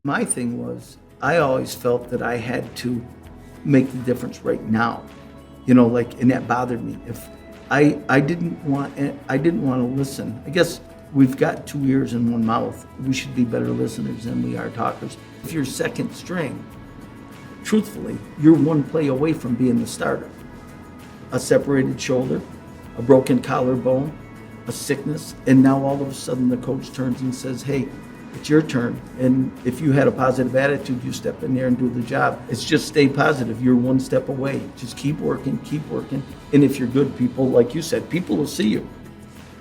My thing was, I always felt that I had to make the difference right now, and that bothered me. If I didn't want to listen. I guess we've got two ears and one mouth. We should be better listeners than we are talkers. If you're second string, truthfully, you're one play away from being the starter. A separated shoulder, a broken collarbone, a sickness, and now all of a sudden the coach turns and says, hey, it's your turn. And if you had a positive attitude, you step in there and do the job. It's just stay positive. You're one step away. Just keep working, keep working. And if you're good, people, like you said, people will see you.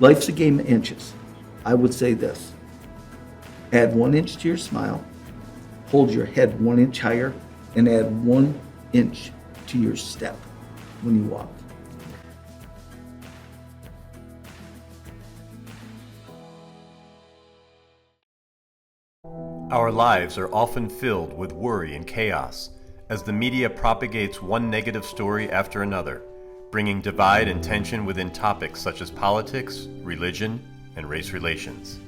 Life's a game of inches. I would say this. Add 1 inch to your smile, hold your head 1 inch higher, and add 1 inch to your step when you walk. Our lives are often filled with worry and chaos as the media propagates one negative story after another, bringing divide and tension within topics such as politics, religion, and race relations.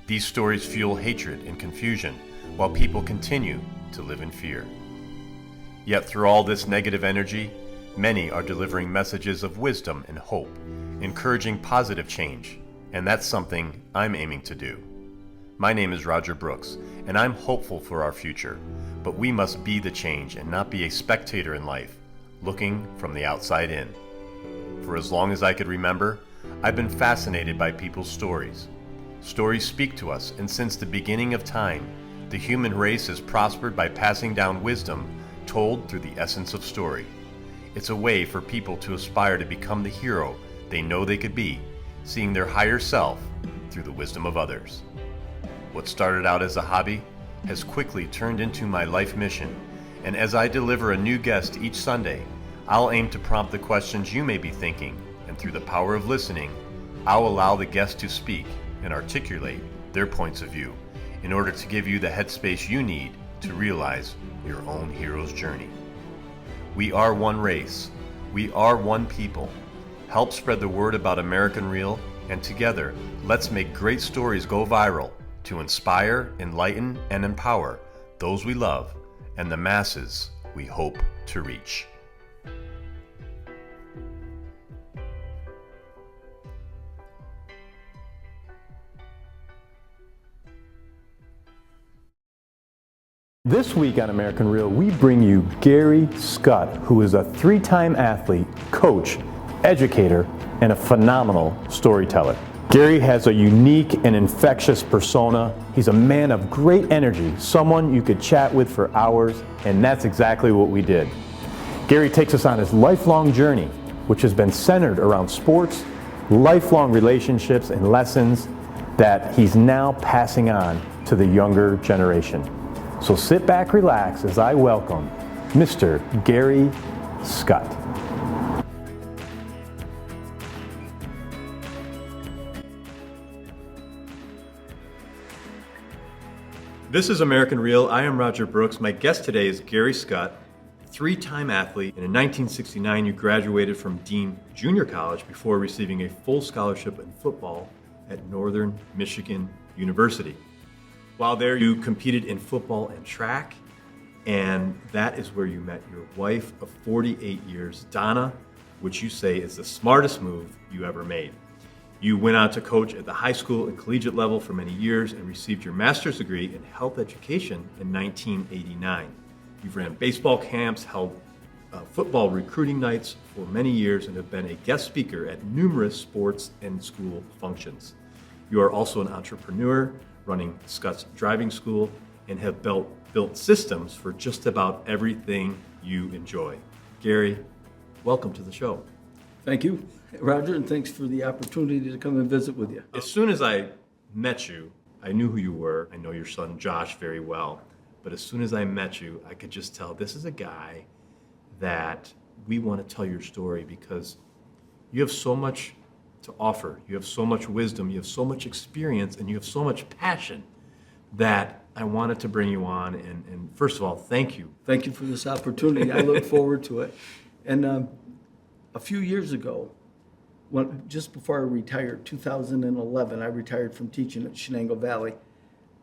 These stories fuel hatred and confusion while people continue to live in fear. Yet through all this negative energy, many are delivering messages of wisdom and hope, encouraging positive change, and that's something I'm aiming to do. My name is Roger Brooks, and I'm hopeful for our future, but we must be the change and not be a spectator in life, looking from the outside in. For as long as I could remember, I've been fascinated by people's stories. Stories speak to us, and since the beginning of time, the human race has prospered by passing down wisdom told through the essence of story. It's a way for people to aspire to become the hero they know they could be, seeing their higher self through the wisdom of others. What started out as a hobby has quickly turned into my life mission, and as I deliver a new guest each Sunday, I'll aim to prompt the questions you may be thinking, and through the power of listening, I'll allow the guest to speak and articulate their points of view in order to give you the headspace you need to realize your own hero's journey. We are one race. We are one people. Help spread the word about American Real, and together, let's make great stories go viral to inspire, enlighten, and empower those we love and the masses we hope to reach. This week on American Real, we bring you Garry Scutt, who is a 3-time athlete, coach, educator, and a phenomenal storyteller. Garry has a unique and infectious persona. He's a man of great energy, someone you could chat with for hours, and that's exactly what we did. Garry takes us on his lifelong journey, which has been centered around sports, lifelong relationships, and lessons that he's now passing on to the younger generation. So sit back, relax, as I welcome Mr. Garry Scutt. This is American Real. I am Roger Brooks. My guest today is Garry Scutt, 3-time athlete. And in 1969, you graduated from Dean Junior College before receiving a full scholarship in football at Northern Michigan University. While there, you competed in football and track, and that is where you met your wife of 48 years, Donna, which you say is the smartest move you ever made. You went on to coach at the high school and collegiate level for many years and received your master's degree in health education in 1989. You've ran baseball camps, held football recruiting nights for many years, and have been a guest speaker at numerous sports and school functions. You are also an entrepreneur, running Scutt's driving school, and have built systems for just about everything you enjoy. Garry, welcome to the show. Thank you, Roger, and thanks for the opportunity to come and visit with you. As soon as I met you, I knew who you were. I know your son Josh very well, but as soon as I met you, I could just tell this is a guy that we want to tell your story because you have so much to offer. You have so much wisdom, you have so much experience, and you have so much passion that I wanted to bring you on. And first of all, thank you. Thank you for this opportunity. I look forward to it. And a few years ago, just before I retired, 2011, I retired from teaching at Shenango Valley.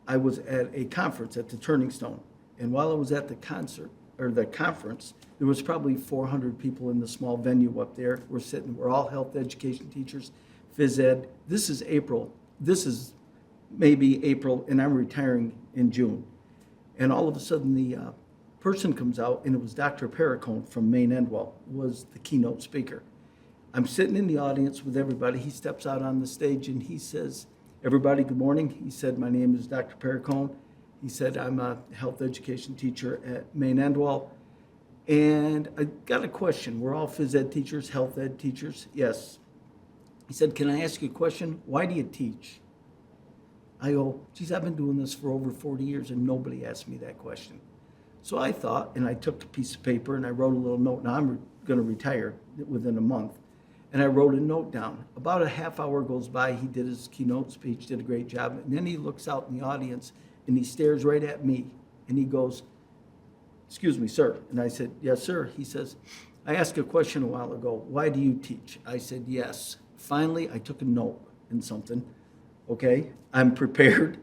I was at a conference at the Turning Stone. And while I was at the conference, there was probably 400 people in the small venue up there. We're all health education teachers, phys ed. This is April. This is maybe April, and I'm retiring in June. And all of a sudden, the person comes out, and it was Dr. Perricone from Maine Endwell, was the keynote speaker. I'm sitting in the audience with everybody. He steps out on the stage, and he says, "Everybody, good morning." He said, "My name is Dr. Perricone." He said, "I'm a health education teacher at Maine Endwell. And I got a question. We're all phys ed teachers, health ed teachers." "Yes." He said, "Can I ask you a question? Why do you teach?" I go, "Geez, I've been doing this for over 40 years and nobody asked me that question." So I thought, and I took a piece of paper and I wrote a little note. Now I'm going to retire within a month. And I wrote a note down. About a half hour goes by. He did his keynote speech, did a great job. And then he looks out in the audience and he stares right at me. And he goes, "Excuse me, sir." And I said, "Yes, sir." He says, "I asked a question a while ago. Why do you teach?" I said, "Yes." Finally, I took a note in something. Okay, I'm prepared.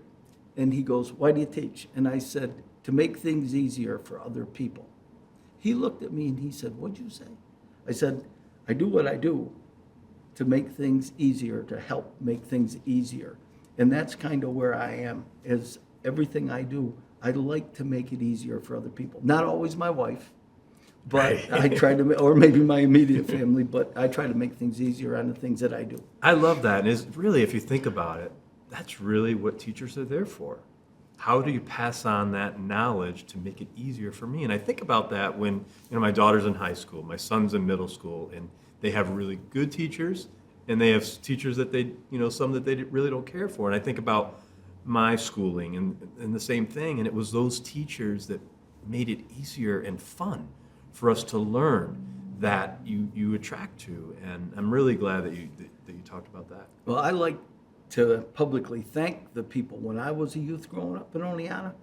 And he goes, "Why do you teach?" And I said, "To make things easier for other people." He looked at me and he said, "What'd you say?" I said, "I do what I do to make things easier, to help make things easier." And that's kind of where I am, is everything I do, I like to make it easier for other people. Not always my wife, but Right. I try to, or maybe my immediate family, but I try to make things easier on the things that I do. I love that. And it's really, if you think about it, that's really what teachers are there for. How do you pass on that knowledge to make it easier for me? And I think about that when, my daughter's in high school, my son's in middle school, and they have really good teachers, and they have teachers that they, some that they really don't care for. And I think about my schooling and the same thing, and it was those teachers that made it easier and fun for us to learn that you attract to. And I'm really glad that you talked about that. Well, I like to publicly thank the people. When I was a youth growing up in Oneonta,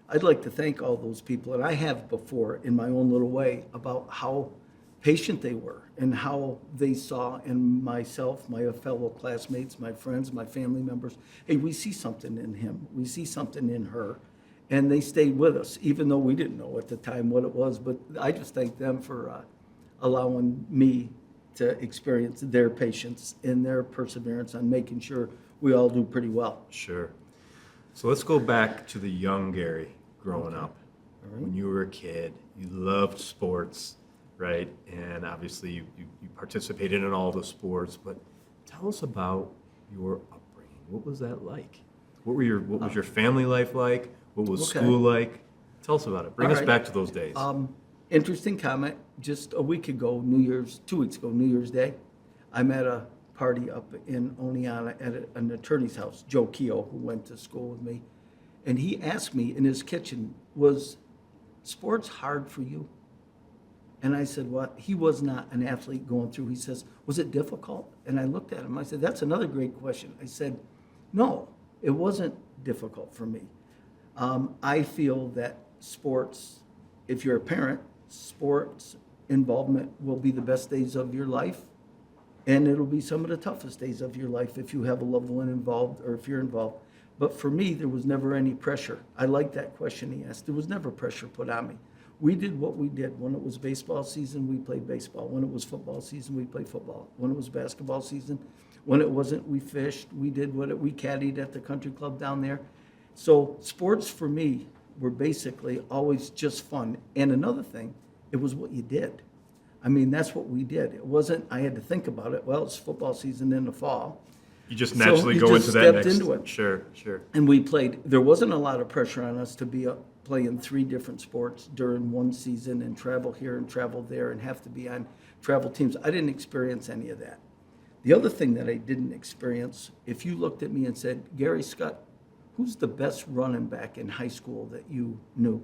I'd like to thank all those people, and I have before in my own little way, about how patient they were and how they saw in myself, my fellow classmates, my friends, my family members, hey, we see something in him, we see something in her, and they stayed with us, even though we didn't know at the time what it was. But I just thank them for allowing me to experience their patience and their perseverance on making sure we all do pretty well. Sure. So let's go back to the young Garry growing up. All right. When you were a kid, you loved sports, right? And obviously you participated in all the sports, but tell us about your upbringing. What was that like? What was your family life like? What was school like? Tell us about it. Bring All us right. back to those days. Interesting comment. Just a week ago, 2 weeks ago, New Year's Day, I'm at a party up in Oneonta at an attorney's house, Joe Keogh, who went to school with me. And he asked me in his kitchen, "Was sports hard for you?" And I said, "What?" He was not an athlete going through. He says, "Was it difficult?" And I looked at him. I said, "That's another great question." I said, "No, it wasn't difficult for me." I feel that sports, if you're a parent, sports involvement will be the best days of your life, and it'll be some of the toughest days of your life if you have a loved one involved or if you're involved. But for me, there was never any pressure. I like that question he asked. There was never pressure put on me. We did what we did. When it was baseball season, we played baseball. When it was football season, we played football. When it was basketball season, when it wasn't, we fished. We did we caddied at the country club down there. So sports for me were basically always just fun. And another thing, it was what you did. I mean, that's what we did. It wasn't, I had to think about it. Well, it's football season in the fall. You just So naturally you go just into that stepped next. into it. Sure. And we played, there wasn't a lot of pressure on us to be playing 3 different sports during one season and travel here and travel there and have to be on travel teams. I didn't experience any of that. The other thing that I didn't experience, if you looked at me and said, "Garry Scutt, who's the best running back in high school that you knew?"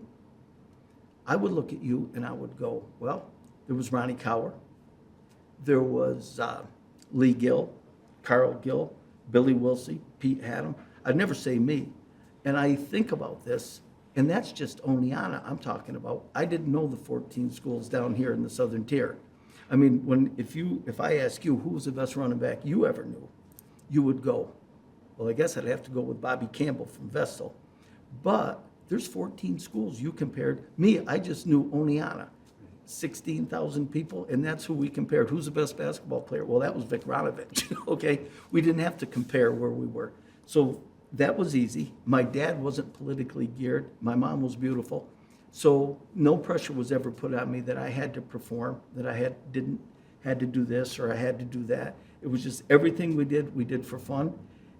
I would look at you and I would go, well, there was Ronnie Cower. There was Lee Gill, Carl Gill, Billy Wilsey, Pete Haddam. I'd never say me. And I think about this, and that's just Oneonta I'm talking about. I didn't know the 14 schools down here in the southern tier. I mean, if I ask you who was the best running back you ever knew, you would go, well, I guess I'd have to go with Bobby Campbell from Vestal. But there's 14 schools you compared. Me, I just knew Oneonta, 16,000 people, and that's who we compared. Who's the best basketball player? Well, that was Vic Ranovich, okay? We didn't have to compare where we were. So that was easy. My dad wasn't politically geared. My mom was beautiful. So no pressure was ever put on me that I had to perform, that I had to do this or I had to do that. It was just everything we did for fun.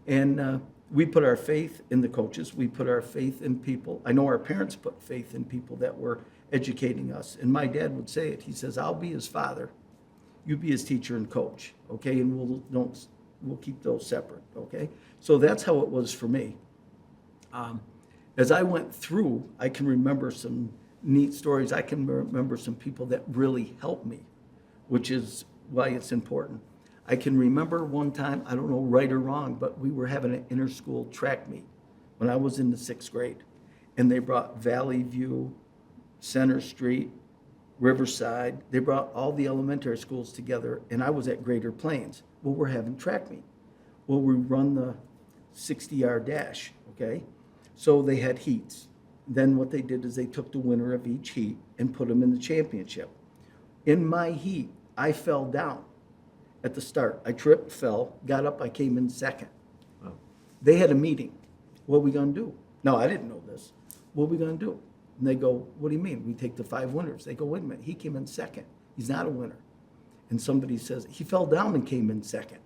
And we put our faith in the coaches. We put our faith in people. I know our parents put faith in people that were educating us. And my dad would say it. He says, I'll be his father. You be his teacher and coach, okay? And we'll keep those separate, okay? So that's how it was for me. As I went through, I can remember some neat stories. I can remember some people that really helped me, which is why it's important. I can remember one time, I don't know right or wrong, but we were having an inter-school track meet when I was in the 6th grade. And they brought Valley View, Center Street, Riverside. They brought all the elementary schools together, and I was at Greater Plains. Well, we're having track meet. Well, we run the 60-yard dash, okay? So they had heats. Then what they did is they took the winner of each heat and put them in the championship. In my heat, I fell down at the start. I tripped, fell, got up, I came in second. Wow. They had a meeting. What are we gonna do? No, I didn't know this. What are we gonna do? And they go, what do you mean? We take the 5 winners. They go, wait a minute, he came in second. He's not a winner. And somebody says, he fell down and came in second.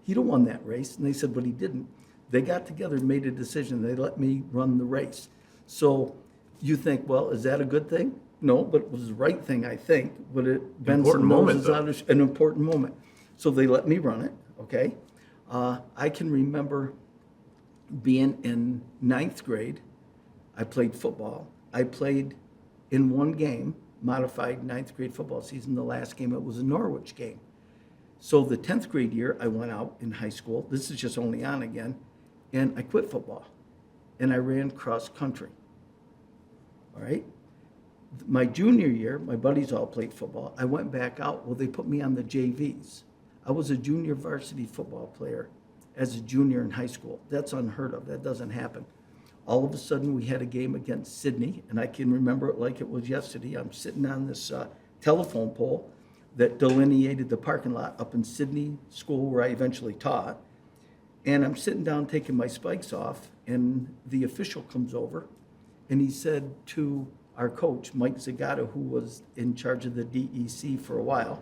He'd have won that race. And they said, but he didn't. They got together and made a decision. They let me run the race. So you think, well, is that a good thing? No, but it was the right thing, I think. But it bends Important some moment, noses out of an important moment. So they let me run it, okay? I can remember being in 9th grade. I played football. I played in one game, modified 9th grade football season. The last game, it was a Norwich game. So the 10th grade year, I went out in high school. This is just only on again. And I quit football. And I ran cross country. All right? My junior year, my buddies all played football. I went back out. Well, they put me on the JVs. I was a junior varsity football player as a junior in high school. That's unheard of. That doesn't happen. All of a sudden, we had a game against Sydney, and I can remember it like it was yesterday. I'm sitting on this telephone pole that delineated the parking lot up in Sydney School where I eventually taught. And I'm sitting down taking my spikes off, and the official comes over, and he said to our coach, Mike Zagata, who was in charge of the DEC for a while,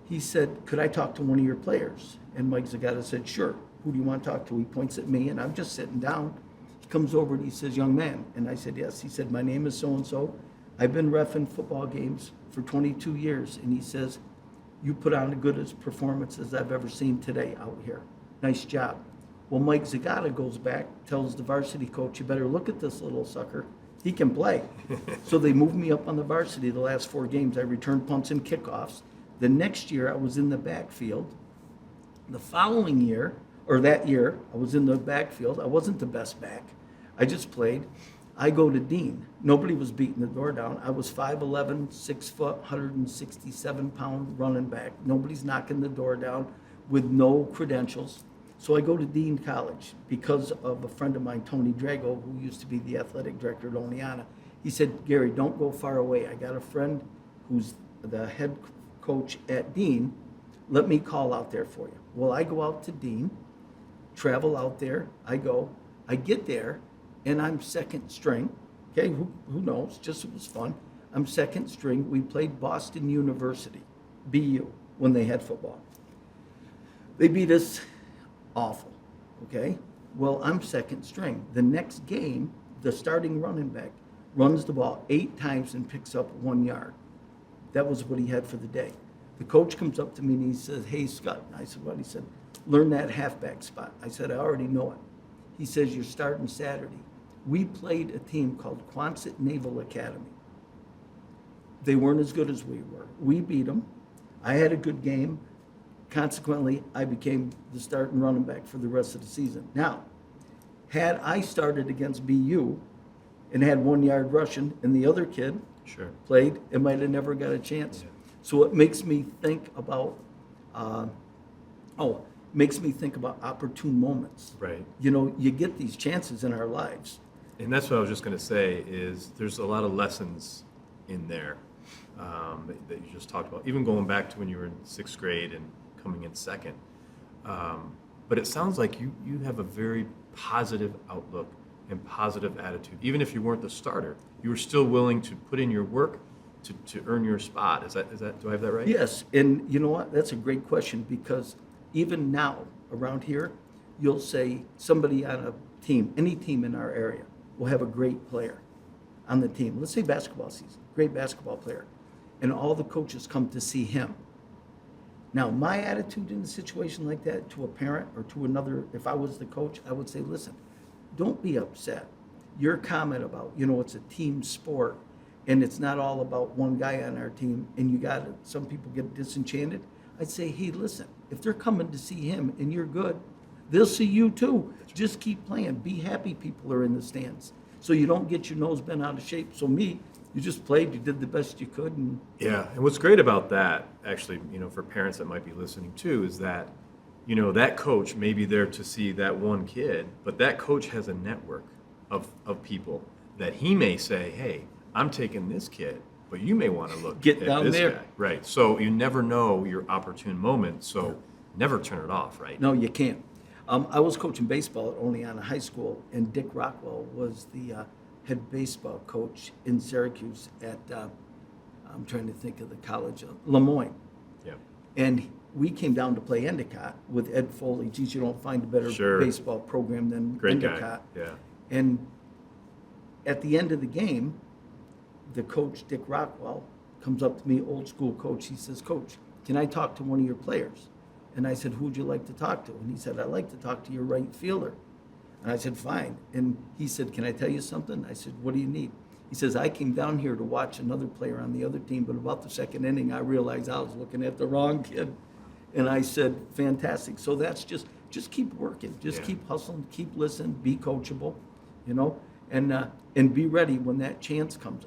he said, could I talk to one of your players? And Mike Zagata said, sure. Who do you want to talk to? He points at me, and I'm just sitting down. He comes over and he says, young man. And I said, yes. He said, my name is so-and-so. I've been reffing football games for 22 years. And he says, you put on the goodest performance as I've ever seen today out here. Nice job. Well, Mike Zagata goes back, tells the varsity coach, you better look at this little sucker. He can play. So they moved me up on the varsity the last 4 games. I returned punts and kickoffs. The next year, I was in the backfield. The following year, or that year, I was in the backfield. I wasn't the best back. I just played. I go to Dean. Nobody was beating the door down. I was 5'11", 6 foot, 167-pound running back. Nobody's knocking the door down with no credentials. So I go to Dean College because of a friend of mine, Tony Drago, who used to be the athletic director at Oneonta. He said, Gary, don't go far away. I got a friend who's the head coach at Dean. Let me call out there for you. Well, I go out to Dean, travel out there. I get there, and I'm second string. Okay, who knows? Just it was fun. I'm second string. We played Boston University, BU, when they had football. They beat us awful, okay? Well, I'm second string. The next game, the starting running back runs the ball 8 times and picks up 1 yard. That was what he had for the day. The coach comes up to me and he says, hey, Scott. I said, what? He said, learn that halfback spot. I said, I already know it. He says, you're starting Saturday. We played a team called Quonset Naval Academy. They weren't as good as we were. We beat them. I had a good game. Consequently, I became the starting running back for the rest of the season. Now, had I started against BU and had 1 yard rushing and the other kid played, it might have never got a chance. Yeah. So it makes me think about, opportune moments. Right. You know, you get these chances in our lives. And that's what I was just going to say is there's a lot of lessons in there that you just talked about, even going back to when you were in 6th grade and coming in 2nd. But it sounds like you have a very positive outlook and positive attitude. Even if you weren't the starter, you were still willing to put in your work to earn your spot. Is that do I have that right? Yes, and you know what? That's a great question, because even now around here, you'll say somebody on a team, any team in our area, will have a great player on the team. Let's say basketball season, great basketball player, and all the coaches come to see him. Now, my attitude in a situation like that to a parent or to another, if I was the coach, I would say, listen, don't be upset. Your comment about, it's a team sport and it's not all about one guy on our team and some people get disenchanted. I'd say, hey, listen, if they're coming to see him and you're good, they'll see you too. Just keep playing. Be happy people are in the stands. So you don't get your nose bent out of shape. So you just played, you did the best you could. And Yeah, and what's great about that, actually, for parents that might be listening too, is that, that coach may be there to see that one kid, but that coach has a network of people that he may say, hey, I'm taking this kid, but you may want to look Get at down this there. guy. Right, so you never know your opportune moment, so never turn it off, right? no, you can't. I was coaching baseball at Oneonta High School, and Dick Rockwell was the head baseball coach in Syracuse at, I'm trying to think of the college, Lemoyne. Yeah. And we came down to play Endicott with Ed Foley. Geez, you don't find a better Sure. baseball program than Great guy. Endicott. Yeah. And at the end of the game, the coach, Dick Rockwell, comes up to me, old school coach. He says, Coach, can I talk to one of your players? And I said, who'd you like to talk to? And he said, I'd like to talk to your right fielder. And I said, fine. And he said, can I tell you something? I said, what do you need? He says, I came down here to watch another player on the other team, but about the 2nd inning, I realized I was looking at the wrong kid. And I said, fantastic. So that's just keep working. Just Yeah. keep hustling, keep listening, be coachable, and be ready when that chance comes.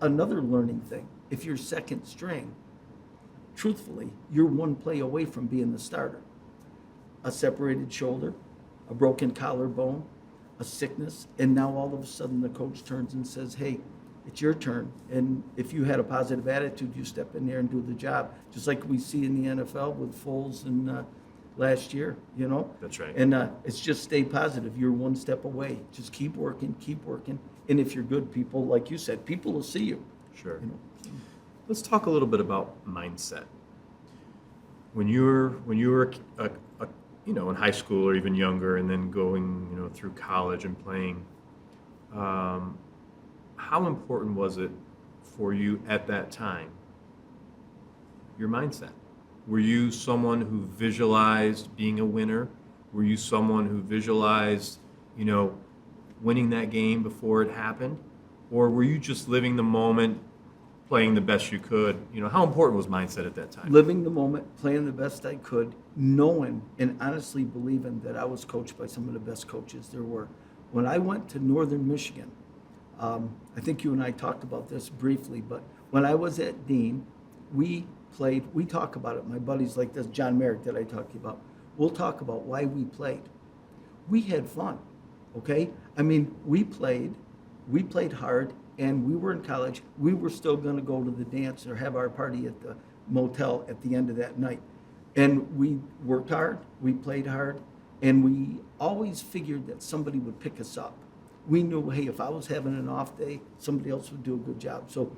Another learning thing, if you're 2nd string, truthfully, you're one play away from being the starter. A separated shoulder, a broken collarbone, a sickness, and now all of a sudden the coach turns and says, hey, it's your turn. And if you had a positive attitude, you step in there and do the job, just like we see in the NFL with Foles and last year, That's right. And it's just stay positive. You're one step away. Just keep working. And if you're good, people, like you said, people will see you. Sure. You know. Let's talk a little bit about mindset. When you were in high school or even younger, and then going through college and playing, how important was it for you at that time? Your mindset. Were you someone who visualized being a winner? Were you someone who visualized, winning that game before it happened? Or were you just living the moment, playing the best you could? How important was mindset at that time? Living the moment, playing the best I could, knowing and honestly believing that I was coached by some of the best coaches there were. When I went to Northern Michigan, I think you and I talked about this briefly, but when I was at Dean, we talk about it, my buddies like this, John Merrick that I talked to you about, we'll talk about why we played. We had fun, okay? I mean, we played hard, and we were in college. We were still going to go to the dance or have our party at the motel at the end of that night. And we worked hard, we played hard, and we always figured that somebody would pick us up. We knew, hey, if I was having an off day, somebody else would do a good job. So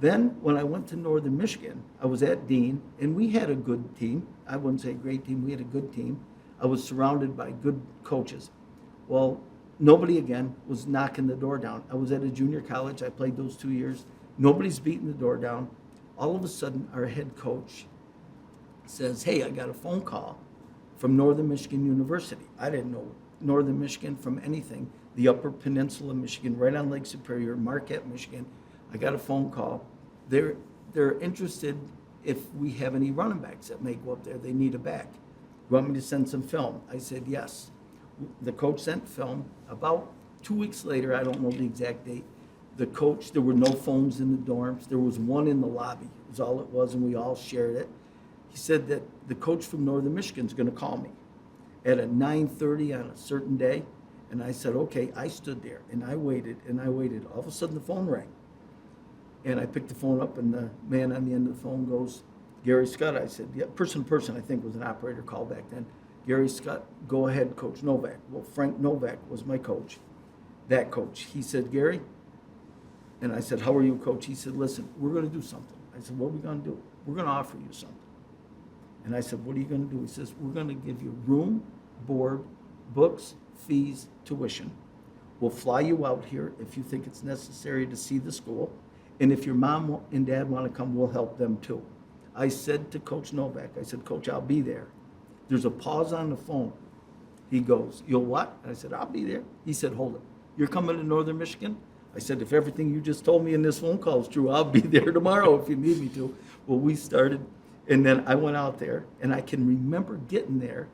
then when I went to Northern Michigan, I was at Dean, and we had a good team. I wouldn't say great team, we had a good team. I was surrounded by good coaches. Well, nobody, again, was knocking the door down. I was at a junior college. I played those 2 years. Nobody's beating the door down. All of a sudden, our head coach says, hey, I got a phone call from Northern Michigan University. I didn't know Northern Michigan from anything. The Upper Peninsula, Michigan, right on Lake Superior, Marquette, Michigan. I got a phone call. They're interested if we have any running backs that may go up there. They need a back. You want me to send some film? I said, yes. The coach sent film. About 2 weeks later, I don't know the exact date, the coach, there were no phones in the dorms. There was one in the lobby. It was all it was, and we all shared it. He said that the coach from Northern Michigan is going to call me at a 9:30 on a certain day, And I said, okay. I stood there and I waited and I waited. All of a sudden the phone rang. And I picked the phone up and the man on the end of the phone goes, Garry Scutt. I said, yeah, person to person, I think was an operator call back then. Garry Scutt, go ahead, Coach Novak. Well, Frank Novak was my coach, that coach. He said, Gary, and I said, how are you, Coach? He said, listen, we're going to do something. I said, what are we going to do? We're going to offer you something. And I said, what are you going to do? He says, we're going to give you room, board, books, fees, tuition. We'll fly you out here if you think it's necessary to see the school. And if your mom and dad want to come, we'll help them too. I said to Coach Novak, I said, Coach, I'll be there. There's a pause on the phone. He goes, you'll what? I said, I'll be there. He said, hold it. You're coming to Northern Michigan? I said, if everything you just told me in this phone call is true, I'll be there tomorrow if you need me to. Well, we started, and then I went out there, and I can remember getting there,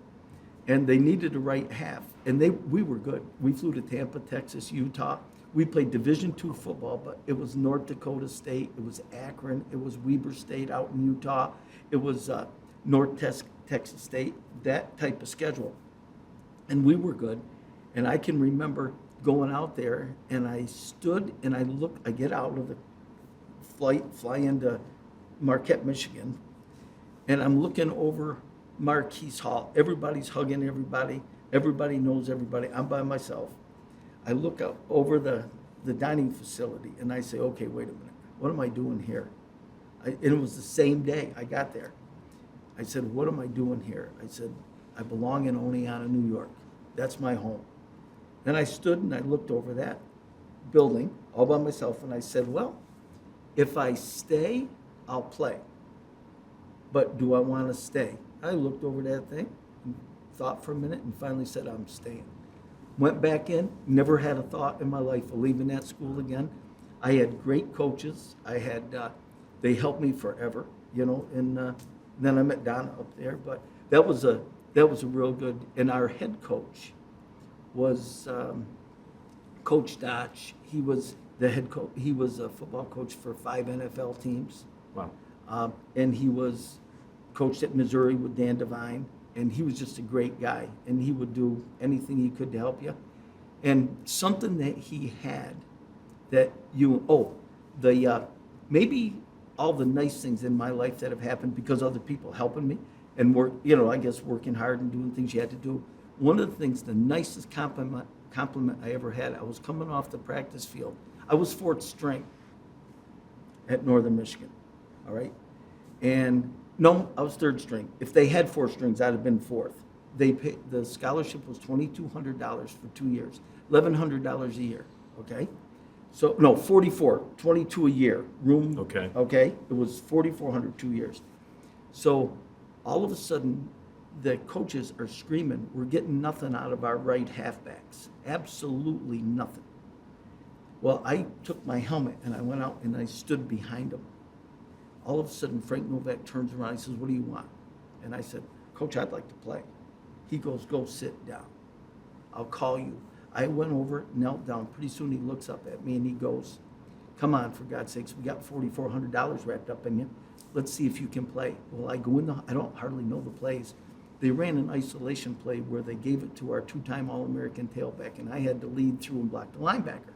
and they needed a right half, and we were good. We flew to Tampa, Texas, Utah. We played Division II football, but it was North Dakota State, it was Akron, it was Weber State out in Utah, it was North Texas State, that type of schedule. And we were good, and I can remember going out there, and I stood and I looked, I get out of the flight, fly into Marquette, Michigan, and I'm looking over Marquise Hall. Everybody's hugging everybody. Everybody knows everybody. I'm by myself. I look out over the dining facility, and I say, okay, wait a minute. What am I doing here? And it was the same day I got there. I said, what am I doing here? I said, I belong in Oneonta, New York. That's my home. Then I stood and I looked over that building all by myself, and I said, well, if I stay, I'll play. But do I want to stay? I looked over that thing, and thought for a minute, and finally said, I'm staying. Went back in, never had a thought in my life of leaving that school again. I had great coaches. They helped me forever, and then I met Donna up there. But that was a real good, and our head coach was Coach Dotch. He was the head coach. He was a football coach for 5 NFL teams. Wow. And he was coached at Missouri with Dan Devine. And he was just a great guy, and he would do anything he could to help you. And something that he had that maybe all the nice things in my life that have happened because other people helping me and working hard and doing things you had to do. One of the things, the nicest compliment I ever had, I was coming off the practice field. I was fourth string at Northern Michigan, all right? And no, I was third string. If they had 4 strings, I'd have been fourth. The scholarship was $2,200 for 2 years, $1,100 a year, okay? So, no, 44, 22 a year, room, Okay. Okay? It was 4,400, 2 years. So, all of a sudden, the coaches are screaming, we're getting nothing out of our right halfbacks, absolutely nothing. Well, I took my helmet and I went out and I stood behind them. All of a sudden, Frank Novak turns around and says, what do you want? And I said, Coach, I'd like to play. He goes, go sit down. I'll call you. I went over, knelt down. Pretty soon he looks up at me and he goes, come on, for God's sakes, we got $4,400 wrapped up in you. Let's see if you can play. Well, I go in I don't hardly know the plays. They ran an isolation play where they gave it to our 2-time All-American tailback, and I had to lead through and block the linebacker.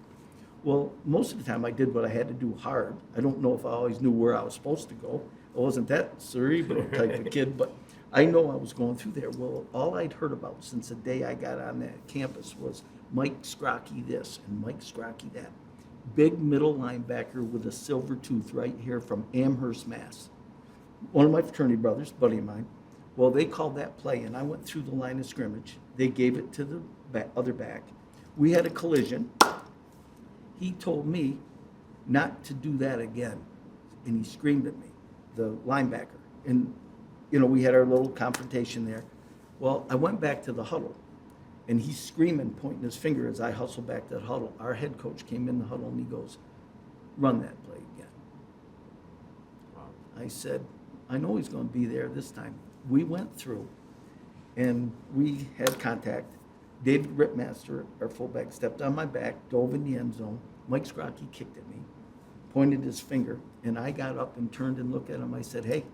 Well, most of the time I did what I had to do hard. I don't know if I always knew where I was supposed to go. I wasn't that cerebral type of kid, but I know I was going through there. Well, all I'd heard about since the day I got on that campus was Mike Scrocky this and Mike Scrocky that. Big middle linebacker with a silver tooth right here from Amherst, Mass. One of my fraternity brothers, buddy of mine. Well, they called that play, and I went through the line of scrimmage. They gave it to the other back. We had a collision. He told me not to do that again, and he screamed at me, the linebacker. And, we had our little confrontation there. Well, I went back to the huddle, and he's screaming, pointing his finger as I hustle back to the huddle. Our head coach came in the huddle, and he goes, run that play again. Wow. I said, I know he's going to be there this time. We went through, and we had contact. David Ripmaster, our fullback, stepped on my back, dove in the end zone. Mike Scrocky kicked at me, pointed his finger, and I got up and turned and looked at him. I said, hey,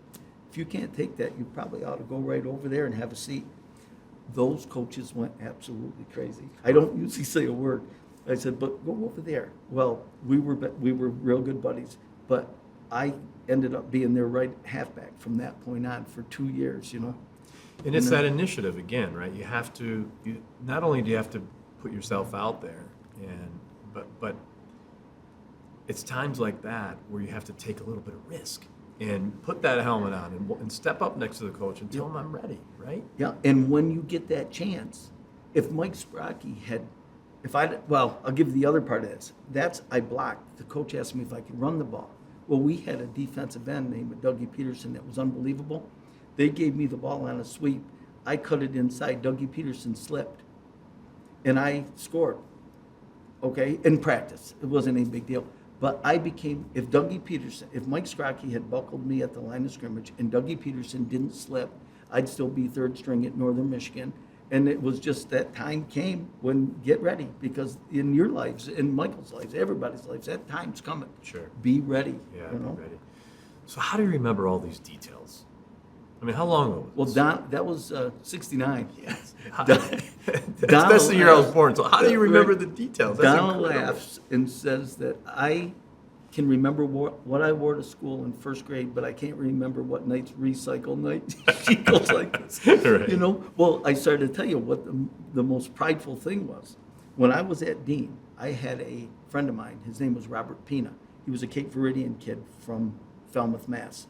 if you can't take that, you probably ought to go right over there and have a seat. those coaches went absolutely crazy. I don't usually say a word. I said, but go over there. Well, we were real good buddies, but I ended up being their right halfback from that point on for 2 years, you know. And it's that initiative again, right? You have to, not only do you have to put yourself out there, but it's times like that where you have to take a little bit of risk and put that helmet on and step up next to the coach and tell him I'm ready, right? Yeah, and when you get that chance, if Mike Sprocky had, well, I'll give you the other part of this. I blocked. The coach asked me if I could run the ball. Well, we had a defensive end named Dougie Peterson that was unbelievable. They gave me the ball on a sweep. I cut it inside. Dougie Peterson slipped, and I scored. Okay, in practice, it wasn't any big deal. But if Mike Sprocky had buckled me at the line of scrimmage and Dougie Peterson didn't slip, I'd still be third string at Northern Michigan. And it was just that time came when get ready, because in your lives, in Michael's lives, everybody's lives, that time's coming. Sure. Be ready. Yeah, you know? be ready. So how do you remember all these details? I mean, how long ago was this? Well, that was 69. Yes. Donna That's the year I was laughs. born. So how do you remember the details? That's Donna incredible. laughs and says that I can remember what I wore to school in first grade, but I can't remember what night's recycle night. She goes like this. Right. You know? Well, I started to tell you what the most prideful thing was. When I was at Dean, I had a friend of mine. His name was Robert Pina. He was a Cape Verdean kid from Falmouth, Mass.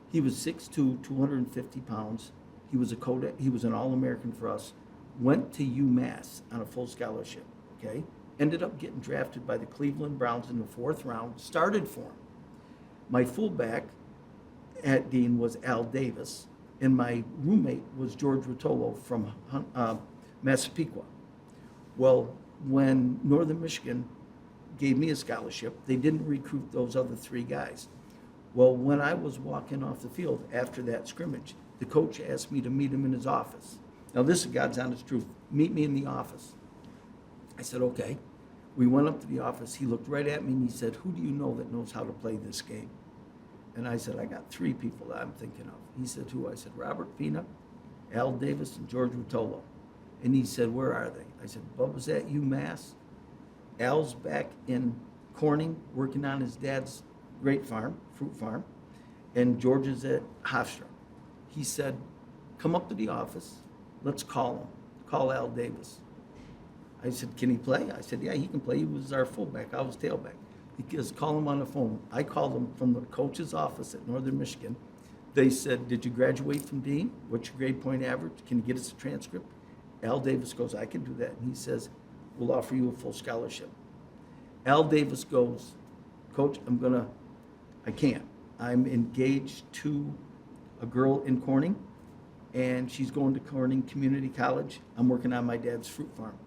He was 6'2", 250 pounds. He was an All-American for us. Went to UMass on a full scholarship, okay? Ended up getting drafted by the Cleveland Browns in the 4th round, started for him. My fullback at Dean was Al Davis, and my roommate was George Rotolo from Massapequa. Well, when Northern Michigan gave me a scholarship, they didn't recruit those other 3 guys. Well, when I was walking off the field after that scrimmage, the coach asked me to meet him in his office. Now, this is God's honest truth. Meet me in the office. I said, okay. We went up to the office. He looked right at me and he said, who do you know that knows how to play this game? And I said, I got 3 people that I'm thinking of. He said, who? I said, Robert Pina, Al Davis, and George Rotolo. And he said, where are they? I said, Bubba's at UMass. Al's back in Corning working on his dad's fruit farm, and George is at Hofstra. He said, come up to the office, let's call him. Call Al Davis. I said, can he play? I said, yeah, he can play. He was our fullback. I was tailback. He goes, call him on the phone. I called him from the coach's office at Northern Michigan. They said, did you graduate from Dean? What's your grade point average? Can you get us a transcript? Al Davis goes, I can do that. And he says, we'll offer you a full scholarship. Al Davis goes, Coach, I can't. I'm engaged to a girl in Corning, and she's going to Corning Community College. I'm working on my dad's fruit farm.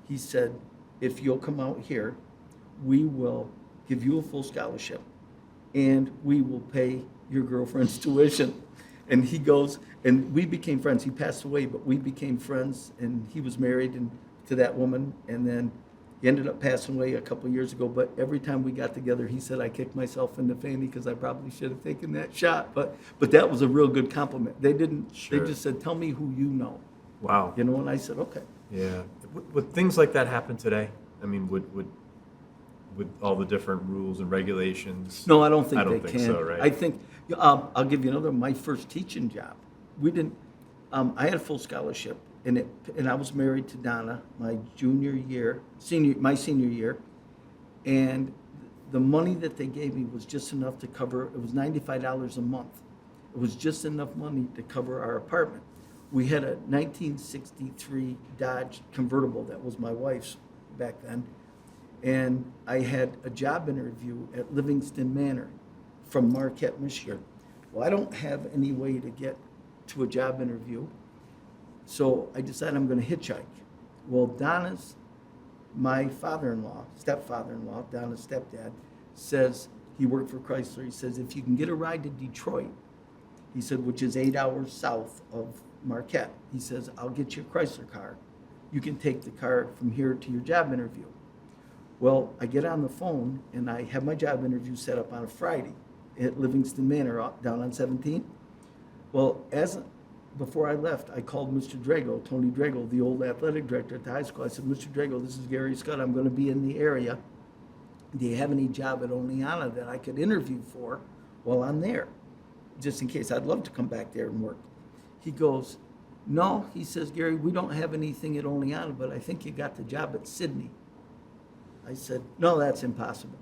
He said, if you'll come out here, we will give you a full scholarship, and we will pay your girlfriend's tuition. And he goes, and we became friends. He passed away, but we became friends, and he was married to that woman, and then he ended up passing away a couple of years ago. But every time we got together, he said I kicked myself in the fanny because I probably should have taken that shot. But that was a real good compliment. They didn't. Sure. They just said, "Tell me who you know." Wow. You know, and I said, "Okay." Yeah. Would things like that happen today? I mean, would all the different rules and regulations? No, I don't think I don't they think can. so, right? I think I'll give you another. My first teaching job, we didn't. I had a full scholarship, and I was married to Donna my senior year, and the money that they gave me was just enough to cover. It was $95 a month. It was just enough money to cover our apartment. We had a 1963 Dodge convertible that was my wife's back then, and I had a job interview at Livingston Manor from Marquette, Michigan. Well, I don't have any way to get to a job interview, so I decided I'm going to hitchhike. Well, my stepfather-in-law, Donna's stepdad, says he worked for Chrysler. He says, if you can get a ride to Detroit, he said, which is 8 hours south of Marquette, he says, I'll get you a Chrysler car. You can take the car from here to your job interview. Well, I get on the phone, and I have my job interview set up on a Friday at Livingston Manor down on 17th. Well, as before I left, I called Mr. Drago, Tony Drago, the old athletic director at the high school. I said, Mr. Drago, this is Garry Scutt. I'm going to be in the area. Do you have any job at Oneonta that I could interview for while I'm there? Just in case. I'd love to come back there and work. He goes, no, he says, Gary, we don't have anything at Oneonta, but I think you got the job at Sydney. I said, no, that's impossible.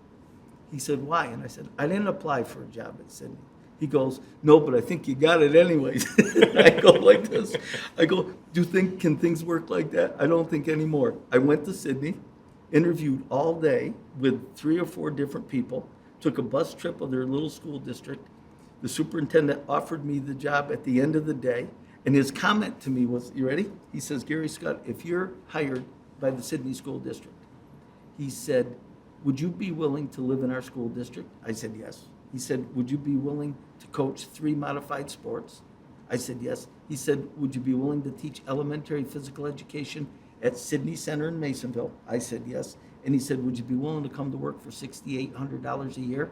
He said, why? And I said, I didn't apply for a job at Sydney. He goes, no, but I think you got it anyways. I go like this. I go, can things work like that? I don't think anymore. I went to Sydney, interviewed all day with 3 or 4 different people, took a bus trip of their little school district. The superintendent offered me the job at the end of the day. And his comment to me was, you ready? He says, Garry Scutt, if you're hired by the Sydney School District, he said, would you be willing to live in our school district? I said, yes. He said, would you be willing to coach 3 modified sports? I said, yes. He said, would you be willing to teach elementary physical education at Sydney Center in Masonville? I said, yes. And he said, would you be willing to come to work for $6,800 a year?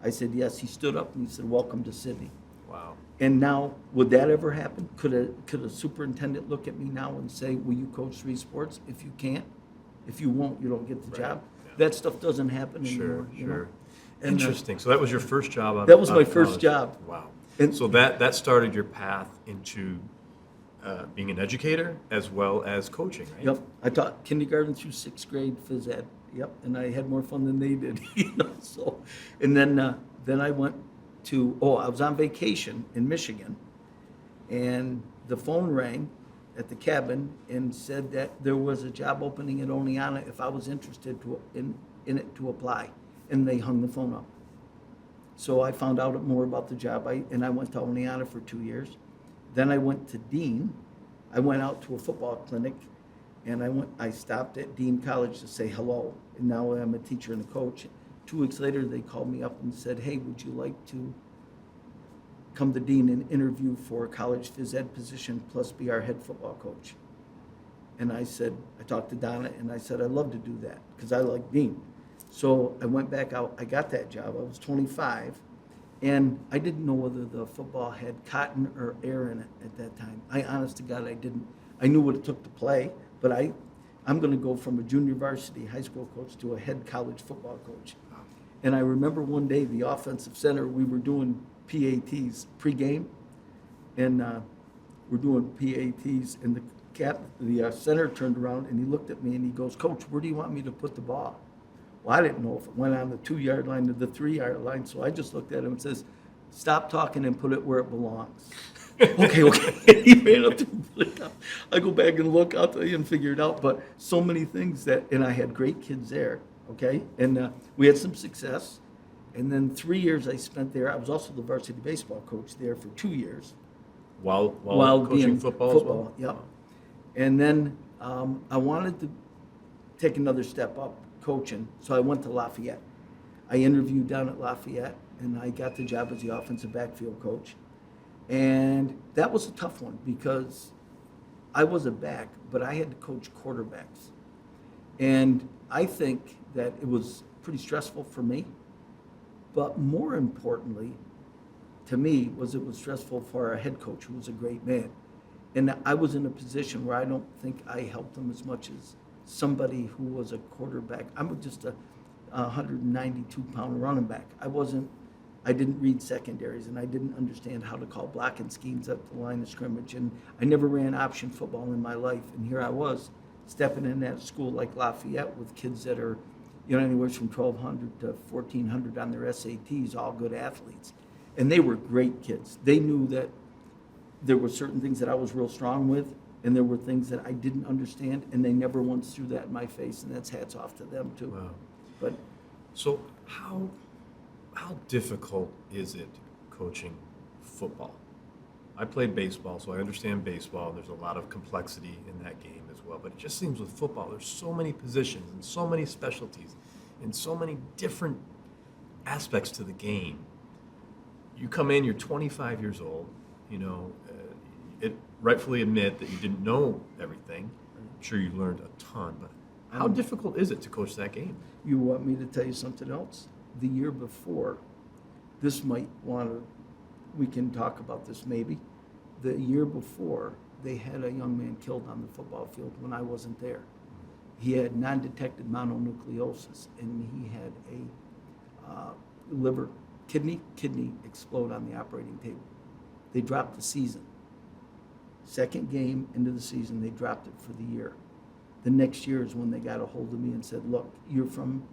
I said, yes. He stood up and he said, welcome to Sydney. Wow. And now, would that ever happen? Could a superintendent look at me now and say, will you coach 3 sports? If you can't, if you won't, you don't get the job. Yeah. That stuff doesn't happen anymore. Sure. You know? And, interesting. So that was your first job? That was my first job. Wow. And so that started your path into being an educator as well as coaching, right? Yep. I taught kindergarten through 6th grade phys ed. Yep. And I had more fun than they did. So, and then I went to, I was on vacation in Michigan, and the phone rang at the cabin and said that there was a job opening at Oneonta if I was interested in it to apply. And they hung the phone up. So I found out more about the job, and I went to Oneonta for 2 years. Then I went to Dean. I went out to a football clinic, and I stopped at Dean College to say hello. And now I'm a teacher and a coach. 2 weeks later, they called me up and said, hey, would you like to come to Dean and interview for a college phys ed position plus be our head football coach? And I talked to Donna, and I said, I'd love to do that because I like Dean. So I went back out. I got that job. I was 25, and I didn't know whether the football had cotton or air in it at that time. Honest to God, I didn't. I knew what it took to play, but I'm going to go from a junior varsity high school coach to a head college football coach. And I remember one day the offensive center, we were doing PATs pregame, and we're doing PATs, and the center turned around and he looked at me and he goes, Coach, where do you want me to put the ball? Well, I didn't know if it went on the 2-yard line or the 3-yard line, so I just looked at him and says, stop talking and put it where it belongs. Okay. He ran up there and put it down. I go back and look, I'll tell you, and figure it out. But so many things and I had great kids there, okay? And we had some success. And then 3 years I spent there. I was also the varsity baseball coach there for 2 years. While coaching being football as well? Yep. And then I wanted to take another step up coaching, so I went to Lafayette. I interviewed down at Lafayette, and I got the job as the offensive backfield coach. And that was a tough one because I was a back, but I had to coach quarterbacks. And I think that it was pretty stressful for me. But more importantly, to me, it was stressful for our head coach, who was a great man. And I was in a position where I don't think I helped him as much as somebody who was a quarterback. I'm just a 192-pound running back. I didn't read secondaries, and I didn't understand how to call blocking schemes at the line of scrimmage, and I never ran option football in my life. And here I was, stepping in at a school like Lafayette with kids that are, anywhere from 1,200 to 1,400 on their SATs, all good athletes. And they were great kids. They knew that there were certain things that I was real strong with, and there were things that I didn't understand, and they never once threw that in my face, and that's hats off to them too. Wow. But so how difficult is it coaching football? I played baseball, so I understand baseball. There's a lot of complexity in that game as well. But it just seems with football, there's so many positions and so many specialties and so many different aspects to the game. You come in, you're 25 years old, rightfully admit that you didn't know everything. I'm sure you learned a ton, but how difficult is it to coach that game? You want me to tell you something else? The year before, we can talk about this maybe. the year before, they had a young man killed on the football field when I wasn't there. He had non-detected mononucleosis, and he had a liver, kidney explode on the operating table. They dropped the season. Second game into the season, they dropped it for the year. The next year is when they got a hold of me and said, look, you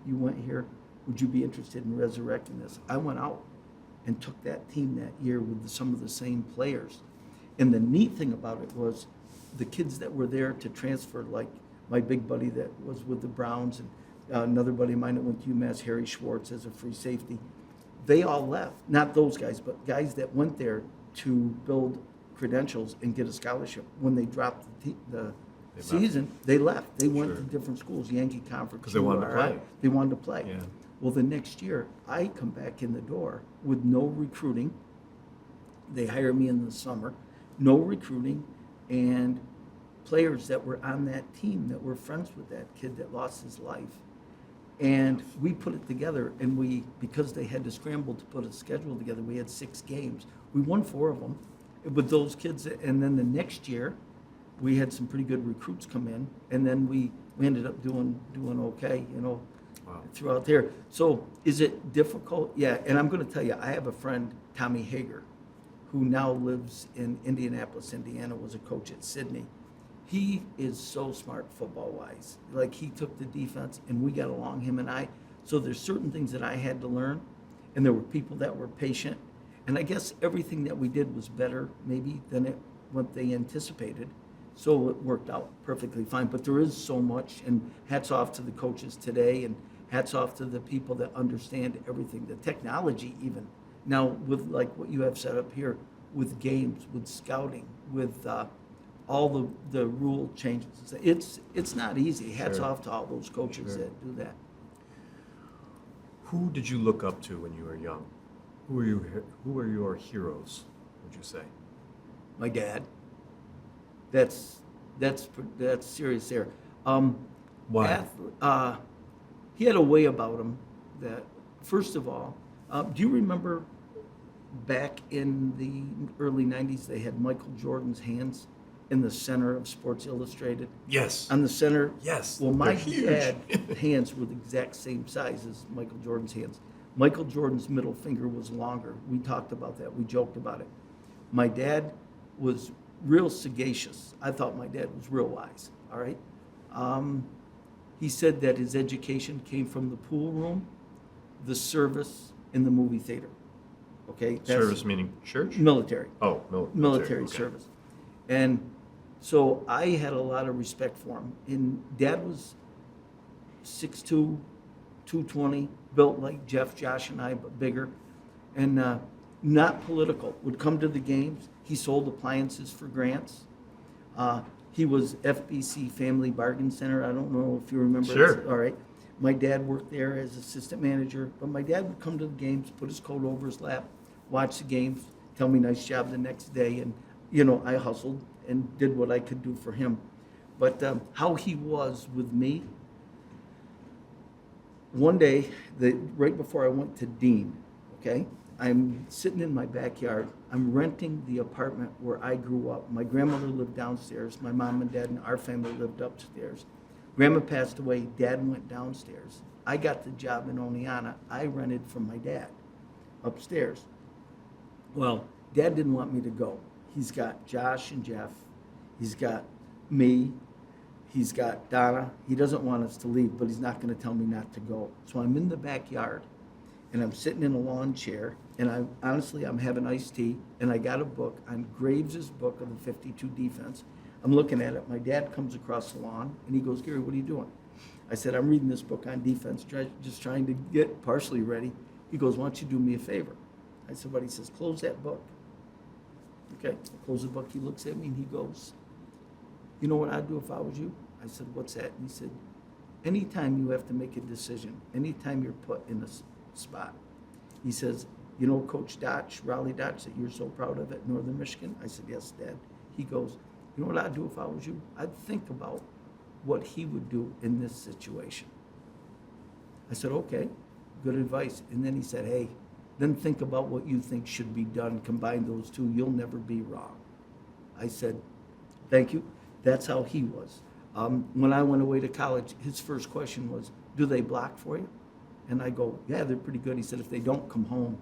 went here, would you be interested in resurrecting this? I went out and took that team that year with some of the same players. And the neat thing about it was the kids that were there to transfer, like my big buddy that was with the Browns and another buddy of mine that went to UMass, Harry Schwartz, as a free safety, they all left. Not those guys, but guys that went there to build credentials and get a scholarship. When they dropped the season, they left. They went to different schools, Yankee Conference. Because they wanted to play. They wanted to play. Yeah. Well, the next year, I come back in the door with no recruiting. They hire me in the summer, no recruiting, and players that were on that team that were friends with that kid that lost his life. And we put it together, and because they had to scramble to put a schedule together, we had 6 games. We won 4 of them with those kids, and then the next year, we had some pretty good recruits come in, and then we ended up doing okay, throughout there. So is it difficult? Yeah, and I'm going to tell you, I have a friend, Tommy Hager, who now lives in Indianapolis, Indiana, was a coach at Sydney. He is so smart football-wise. Like, he took the defense, and we got along, him and I. So there's certain things that I had to learn, and there were people that were patient. And I guess everything that we did was better, maybe, than what they anticipated. So it worked out perfectly fine. But there is so much, and hats off to the coaches today, and hats off to the people that understand everything, the technology even. Now, with like what you have set up here, with games, with scouting, with all the rule changes, it's not easy. Hats off to all those coaches that do that. Who did you look up to when you were young? Who are your heroes, would you say? My dad. That's serious there. Why? He had a way about him that, first of all, do you remember back in the early 90s, they had Michael Jordan's hands in the center of Sports Illustrated? Yes. On the center? Yes. Well, my they're dad's hands were the exact same size as Michael Jordan's hands. Michael Jordan's middle finger was longer. We talked about that. We joked about it. My dad was real sagacious. I thought my dad was real wise, all right? He said that his education came from the pool room, the service, and the movie theater. Okay? Service meaning church? Military. Oh, Military okay. service. And so I had a lot of respect for him. And Dad was 6'2", 220, built like Jeff, Josh, and I, but bigger. And not political. Would come to the games. He sold appliances for grants. He was FBC Family Bargain Center. I don't know if you remember. Sure. All right. My dad worked there as assistant manager, but my dad would come to the games, put his coat over his lap, watch the games, tell me nice job the next day, and I hustled and did what I could do for him. But how he was with me, one day, right before I went to Dean, okay, I'm sitting in my backyard. I'm renting the apartment where I grew up. My grandmother lived downstairs. My mom and dad and our family lived upstairs. Grandma passed away. Dad went downstairs. I got the job in Oneonta. I rented from my dad upstairs. Well, Dad didn't want me to go. He's got Josh and Jeff. He's got me. He's got Donna. He doesn't want us to leave, but he's not going to tell me not to go. So I'm in the backyard, and I'm sitting in a lawn chair, and I'm having iced tea, and I got a book on Graves' book of the 52 defense. I'm looking at it. My dad comes across the lawn, and he goes, Gary, what are you doing? I said, I'm reading this book on defense, just trying to get partially ready. He goes, why don't you do me a favor? I said, what? He says, close that book. Okay, I close the book. He looks at me, and he goes, you know what I'd do if I was you? I said, what's that? And he said, anytime you have to make a decision, anytime you're put in a spot, he says, you know Coach Dotch, Raleigh Dotch, that you're so proud of at Northern Michigan? I said, yes, Dad. He goes, you know what I'd do if I was you? I'd think about what he would do in this situation. I said, okay, good advice. And then he said, hey, then think about what you think should be done. Combine those two. You'll never be wrong. I said, thank you. That's how he was. When I went away to college, his first question was, do they block for you? And I go, yeah, they're pretty good. He said, if they don't, come home.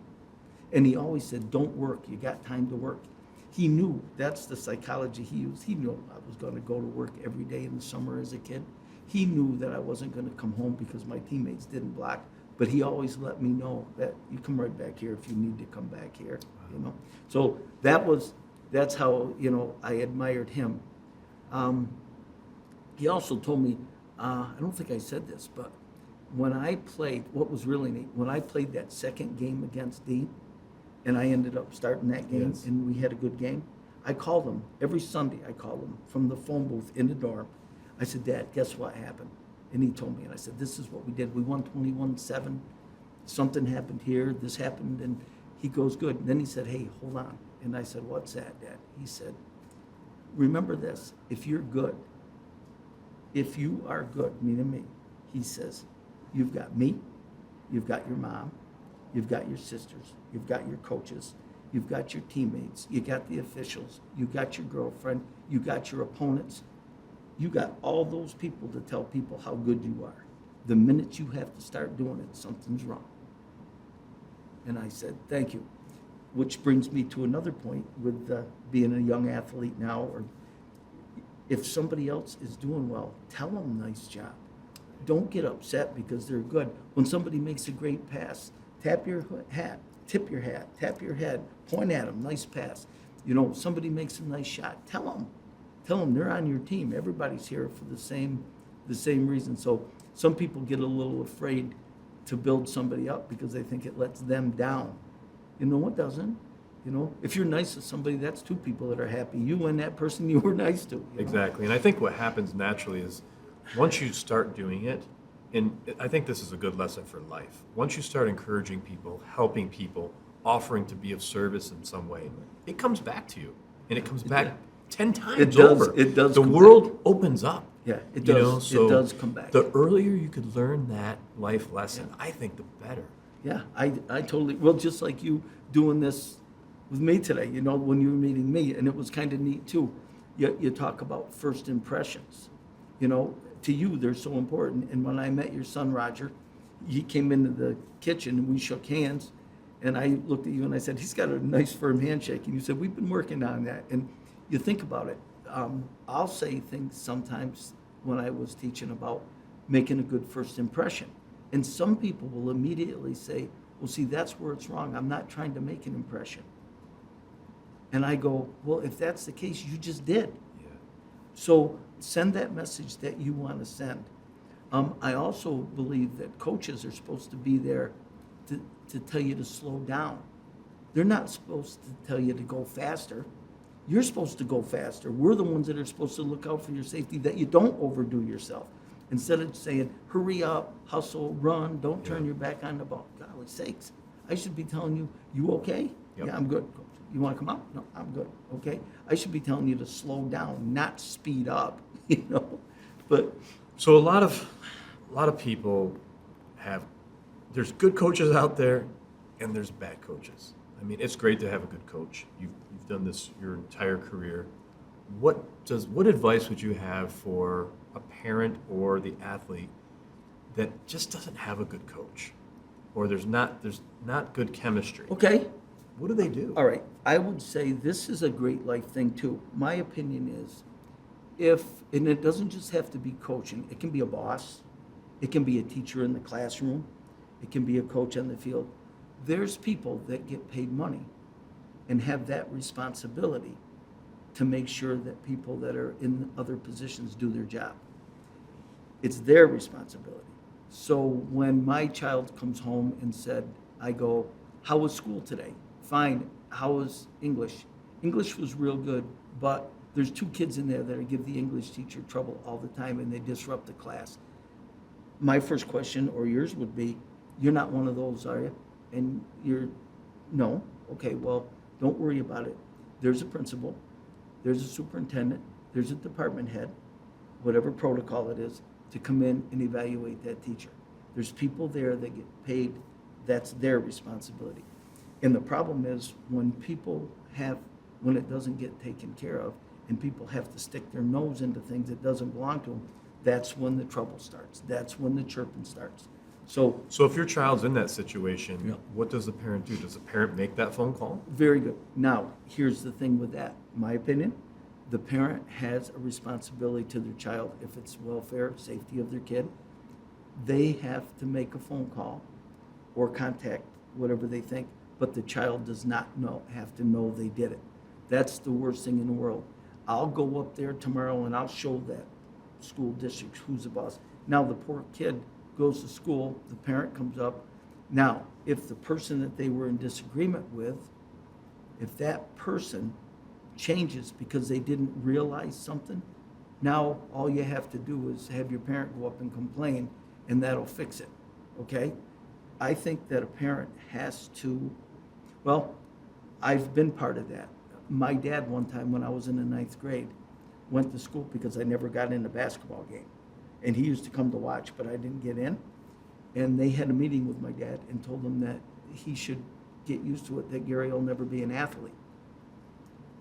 And he always said, don't work. You got time to work. He knew that's the psychology he used. He knew I was going to go to work every day in the summer as a kid. He knew that I wasn't going to come home because my teammates didn't block. But he always let me know that you come right back here if you need to come back here, you know. So that's how, you know, I admired him. He also told me, I don't think I said this, but when I played, what was really neat, when I played that second game against Dean, and I ended up starting that game, Yes. and we had a good game, I called him every Sunday. I called him from the phone booth in the dorm. I said, Dad, guess what happened? And he told me, and I said, this is what we did. We won 21-7. Something happened here. This happened, and he goes, good. And then he said, hey, hold on. And I said, what's that, Dad? He said, remember this. If you're good, if you are good, meaning me, he says, you've got me, you've got your mom, you've got your sisters, you've got your coaches, you've got your teammates, you got the officials, you got your girlfriend, you got your opponents. You got all those people to tell people how good you are. The minute you have to start doing it, something's wrong. And I said, thank you. Which brings me to another point with being a young athlete now, or if somebody else is doing well, tell them nice job. Don't get upset because they're good. When somebody makes a great pass, tap your hat, tip your hat, tap your head, point at them, nice pass. You know, somebody makes a nice shot, tell them they're on your team. Everybody's here for the same reason. So some people get a little afraid to build somebody up because they think it lets them down. You know, it doesn't. You know, if you're nice to somebody, that's two people that are happy. You and that person you were nice to. You know? Exactly. And I think what happens naturally is once you start doing it, and I think this is a good lesson for life. Once you start encouraging people, helping people, offering to be of service in some way, it comes back to you. And it comes back 10 times It does. over. It does The come world back. opens up. Yeah, it You does. know, so it does come back. The earlier you could learn that life lesson, I think the better. Yeah, I totally, well, just like you doing this with me today, you know, when you were meeting me, and it was kind of neat too. You talk about first impressions, you know, to you, they're so important. And when I met your son, Roger, he came into the kitchen and we shook hands, and I looked at you and I said, he's got a nice firm handshake. And you said, we've been working on that. And you think about it. I'll say things sometimes when I was teaching about making a good first impression. And some people will immediately say, well, see, that's where it's wrong. I'm not trying to make an impression. And I go, well, if that's the case, you just did. Yeah. So send that message that you want to send. I also believe that coaches are supposed to be there to tell you to slow down. They're not supposed to tell you to go faster. You're supposed to go faster. We're the ones that are supposed to look out for your safety, that you don't overdo yourself. Instead of saying, hurry up, hustle, run, don't turn your back on the ball. Golly sakes, I should be telling you, you okay? Yep. Yeah, I'm good, coach. You want to come out? No, I'm good, okay? I should be telling you to slow down, not speed up, you know? But So a lot of people there's good coaches out there and there's bad coaches. I mean, it's great to have a good coach. You've done this your entire career. What advice would you have for a parent or the athlete that just doesn't have a good coach, or there's not good chemistry? okay, What do they do? all right. I would say this is a great life thing too. My opinion is and it doesn't just have to be coaching. It can be a boss. It can be a teacher in the classroom. It can be a coach on the field. There's people that get paid money and have that responsibility to make sure that people that are in other positions do their job. It's their responsibility. So when my child comes home and said, I go, how was school today? Fine. How was English? English was real good, but there's 2 kids in there that give the English teacher trouble all the time and they disrupt the class. My first question, or yours, would be, you're not one of those, are you? And no? Okay, well, don't worry about it. There's a principal, there's a superintendent, there's a department head, whatever protocol it is, to come in and evaluate that teacher. There's people there that get paid, that's their responsibility. And the problem is when people have when it doesn't get taken care of and people have to stick their nose into things that doesn't belong to them, that's when the trouble starts. That's when the chirping starts. So, So if your child's in that situation, Yeah. what does the parent do? Does the parent make that phone call? very good. Now, here's the thing with that. My opinion, the parent has a responsibility to their child if it's welfare, safety of their kid. They have to make a phone call or contact whatever they think, but the child does not have to know they did it. That's the worst thing in the world. I'll go up there tomorrow and I'll show that school district who's the boss. Now the poor kid goes to school, the parent comes up. Now, if the person that they were in disagreement with, if that person changes because they didn't realize something, now all you have to do is have your parent go up and complain, and that'll fix it, okay? I think that a parent has to, well, I've been part of that. My dad, one time when I was in the 9th grade, went to school because I never got in a basketball game. And he used to come to watch, but I didn't get in. And they had a meeting with my dad and told him that he should get used to it, that Gary will never be an athlete.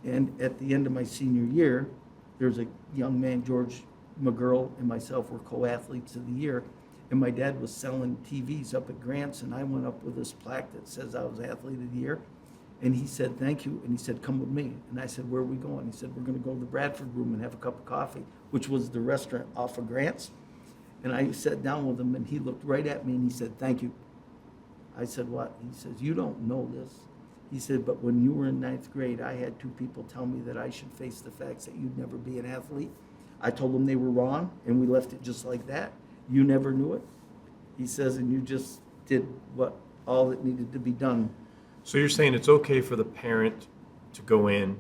And at the end of my senior year, there's a young man, George McGurl, and myself were co-athletes of the year. And my dad was selling TVs up at Grants, and I went up with this plaque that says I was athlete of the year. And he said, thank you. And he said, come with me. And I said, where are we going? He said, we're going to go to the Bradford Room and have a cup of coffee, which was the restaurant off of Grants. And I sat down with him, and he looked right at me, and he said, thank you. I said, what? He says, you don't know this. He said, but when you were in 9th grade, I had 2 people tell me that I should face the facts that you'd never be an athlete. I told them they were wrong, and we left it just like that. You never knew it. He says, and you just did all that needed to be done. So you're saying it's okay for the parent to go in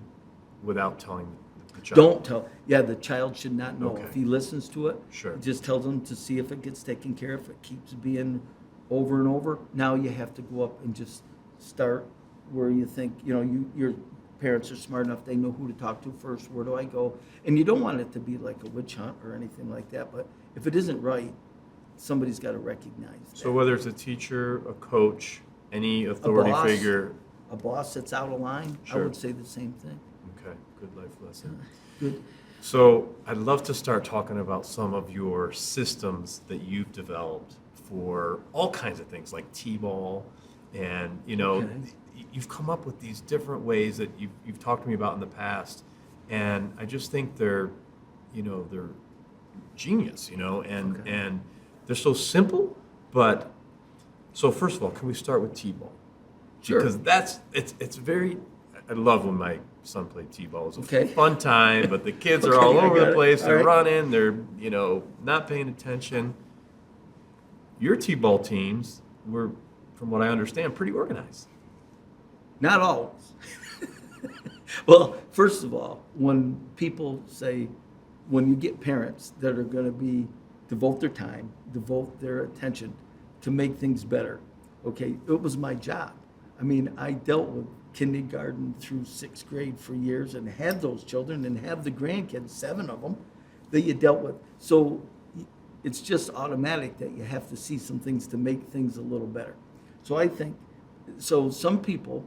without telling the child? Don't tell. Yeah, the child should not know. Okay. If he listens to it, Sure. just tells them to see if it gets taken care of. If it keeps being over and over, now you have to go up and just start where you think, your parents are smart enough, they know who to talk to first, where do I go? And you don't want it to be like a witch hunt or anything like that, but if it isn't right, somebody's got to recognize that. So whether it's a teacher, a coach, any authority boss. figure. A boss that's out of line, I Sure. would say the same thing. Okay, good life lesson. Good. So I'd love to start talking about some of your systems that you've developed for all kinds of things like T-ball, and Okay. you've come up with these different ways that you've talked to me about in the past, and I just think they're genius, and Okay. and they're so simple. But so first of all, can we start with T-ball? Sure. Because it's very. I love when my son played T-ball. It's a Okay. fun time, but the kids are Okay, all I over got the it. place. All They're right. running. They're not paying attention. Your T-ball teams were, from what I understand, pretty organized. Not always. Well, first of all, when people say, when you get parents that are going to devote their time, devote their attention to make things better, okay, it was my job. I mean, I dealt with kindergarten through 6th grade for years and had those children and have the grandkids, 7 of them, that you dealt with. So it's just automatic that you have to see some things to make things a little better. So I think, some people,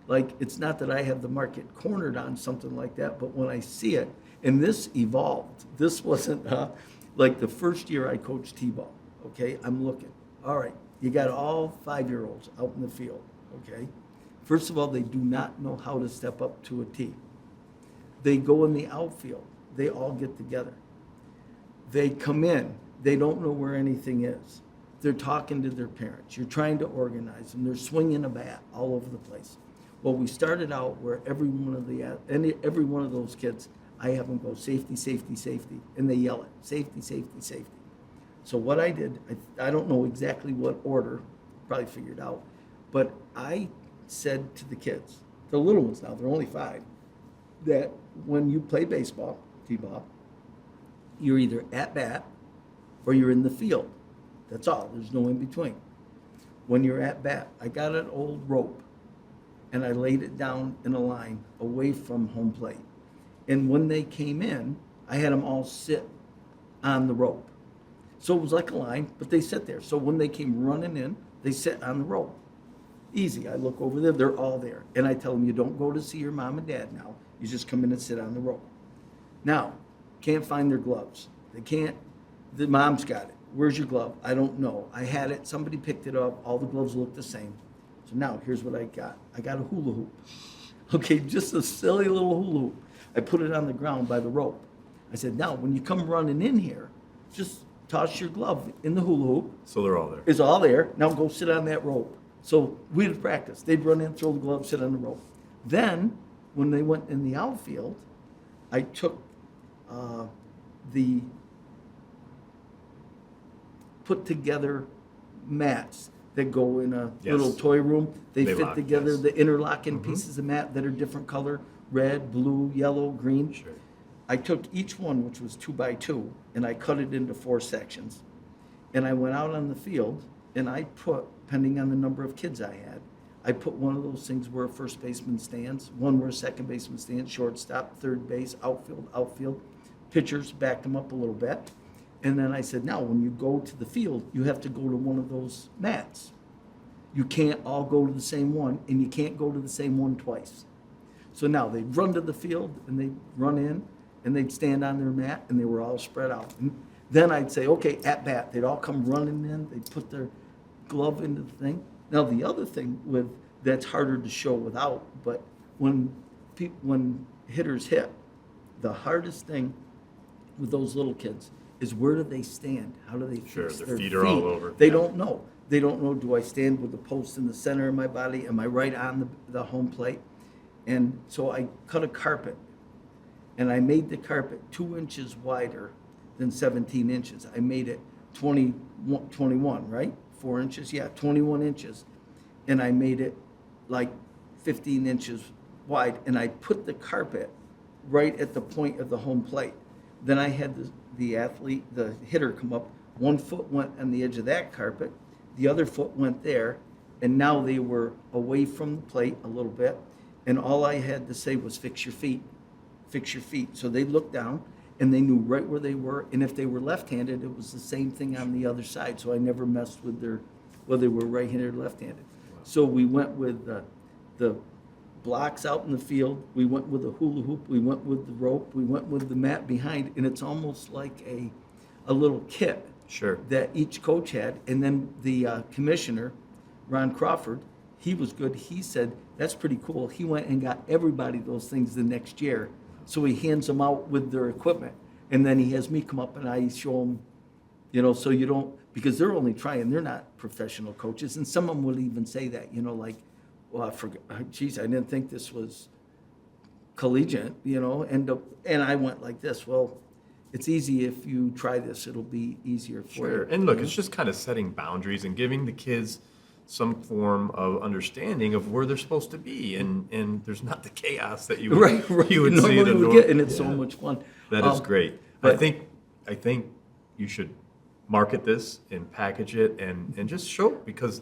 like, it's not that I have the market cornered on something like that, but when I see it, and this evolved, this wasn't like the first year I coached T-ball, okay, I'm looking, all right, you got all 5-year-olds out in the field, okay? First of all, they do not know how to step up to a tee. They go in the outfield, they all get together. They come in, they don't know where anything is. They're talking to their parents. You're trying to organize them. They're swinging a bat all over the place. Well, we started out where every one of those kids, I have them go safety, safety, safety, and they yell it, safety, safety, safety. So what I did, I don't know exactly what order, probably figured out, but I said to the kids, the little ones now, they're only 5, that when you play baseball, T-ball, you're either at bat or you're in the field. That's all. There's no in between. When you're at bat, I got an old rope and I laid it down in a line away from home plate. And when they came in, I had them all sit on the rope. So it was like a line, but they sit there. So when they came running in, they sit on the rope. Easy. I look over there, they're all there. And I tell them, you don't go to see your mom and dad now. You just come in and sit on the rope. Now, can't find their gloves. They can't, the mom's got it. Where's your glove? I don't know. I had it, somebody picked it up, all the gloves look the same. So now, here's what I got. I got a hula hoop. Okay, just a silly little hula hoop. I put it on the ground by the rope. I said, now, when you come running in here, just toss your glove in the hula hoop. So they're all there. It's all there. Now go sit on that rope. So we'd practice. They'd run in, throw the glove, sit on the rope. Then, when they went in the outfield, I took the put together mats that go in a Yes. little toy room. They fit lock, together, yes. the interlocking pieces of mat that are different color, red, blue, yellow, green. Sure. I took each one, which was 2 by 2, and I cut it into 4 sections. And I went out on the field, and I put, depending on the number of kids I had, I put one of those things where a first baseman stands, one where a second baseman stands, shortstop, third base, outfield. Pitchers backed them up a little bit. And then I said, now, when you go to the field, you have to go to one of those mats. You can't all go to the same one, and you can't go to the same one twice. So now they'd run to the field, and they'd run in, and they'd stand on their mat, and they were all spread out. And then I'd say, okay, at bat. They'd all come running in. They'd put their glove into the thing. Now, the other thing that's harder to show without, but when hitters hit, the hardest thing with those little kids is where do they stand? How do they Sure, fix their their feet are all over. They Yeah. don't know. They don't know, do I stand with the post in the center of my body? Am I right on the home plate? And so I cut a carpet, and I made the carpet 2 inches wider than 17 inches. I made it 21, right? 4 inches? Yeah, 21 inches. And I made it like 15 inches wide, and I put the carpet right at the point of the home plate. Then I had the hitter come up. 1 foot went on the edge of that carpet, the other foot went there, and now they were away from the plate a little bit, and all I had to say was fix your feet, fix your feet. So they looked down, and they knew right where they were, and if they were left-handed, it was the same thing on the other side, so I never messed with whether they were right-handed or left-handed. So we went with the blocks out in the field, we went with the hula hoop, we went with the rope, we went with the mat behind, and it's almost like a little kit Sure. that each coach had. And then the commissioner, Ron Crawford, he was good. He said, that's pretty cool. He went and got everybody those things the next year. So he hands them out with their equipment. And then he has me come up and I show them, so you don't, because they're only trying, they're not professional coaches. And some of them would even say that, like, well, I forgot, geez, I didn't think this was collegiate, and I went like this, well, it's easy if you try this, it'll be easier for Sure. you. And look, it's just kind of setting boundaries and giving the kids some form of understanding of where they're supposed to be, and there's not the chaos that you would, Right. you would see Normally at a would norm- get, and it's so Yeah. much fun. That is great. but- I think you should market this and package it and just show it, because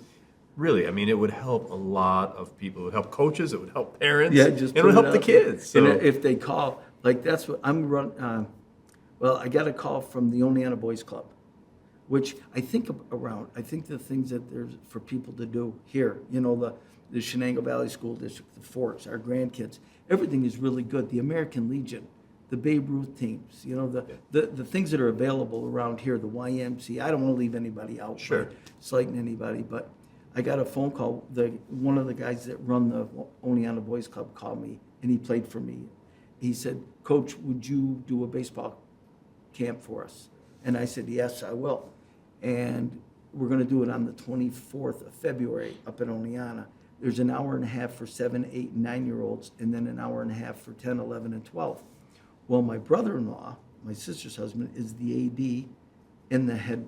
really, I mean, it would help a lot of people. It would help coaches. It would help parents. Yeah, just it would put help the out there. kids. So And if they call, like that's what I'm run. Well, I got a call from the Oneana Boys Club, which I think I think the things that there's for people to do here, the Shenango Valley School District, the Forks, our grandkids, everything is really good. The American Legion, the Babe Ruth teams, the things that are available around here, the YMCA. I don't want to leave anybody out, Sure. by slighting anybody, but I got a phone call. One of the guys that run the Oneana Boys Club called me, and he played for me. He said, Coach, would you do a baseball camp for us? And I said, yes, I will. And we're going to do it on the 24th of February up in Oneana. There's an hour and a half for 7, 8, and 9-year-olds, and then an hour and a half for 10, 11, and 12. Well, my brother-in-law, my sister's husband, is the AD and the head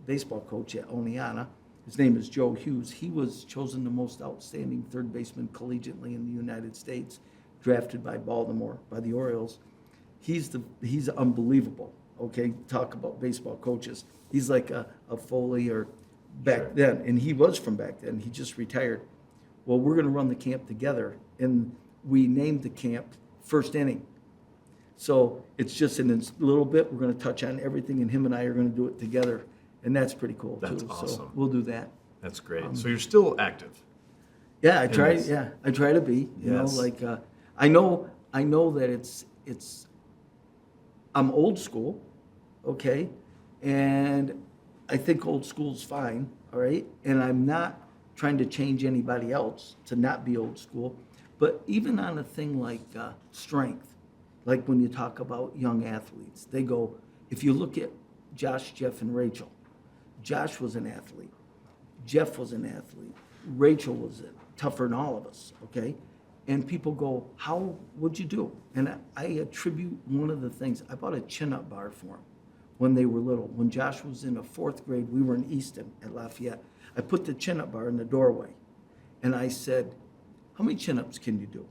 baseball coach at Oneana. His name is Joe Hughes. He was chosen the most outstanding third baseman collegiately in the United States, drafted by Baltimore, by the Orioles. He's unbelievable. Okay, talk about baseball coaches. He's like a Foley or back then, and he was from back then. He just retired. Well, we're going to run the camp together, and we named the camp First Inning. So it's just in a little bit, we're going to touch on everything, and him and I are going to do it together, and that's pretty cool, That's too. awesome. So we'll do that. that's great. So you're still active. Yeah, in this. I try to be, you know, Yes. like, I know that I'm old school, okay? And I think old school's fine, all right? And I'm not trying to change anybody else to not be old school. But even on a thing like strength, like when you talk about young athletes, they go, if you look at Josh, Jeff, and Rachel, Josh was an athlete. Jeff was an athlete. Rachel was tougher than all of us, okay? And people go, how would you do? And I attribute one of the things, I bought a chin-up bar for them when they were little. When Josh was in the 4th grade, we were in Easton at Lafayette. I put the chin-up bar in the doorway. And I said, how many chin-ups can you do?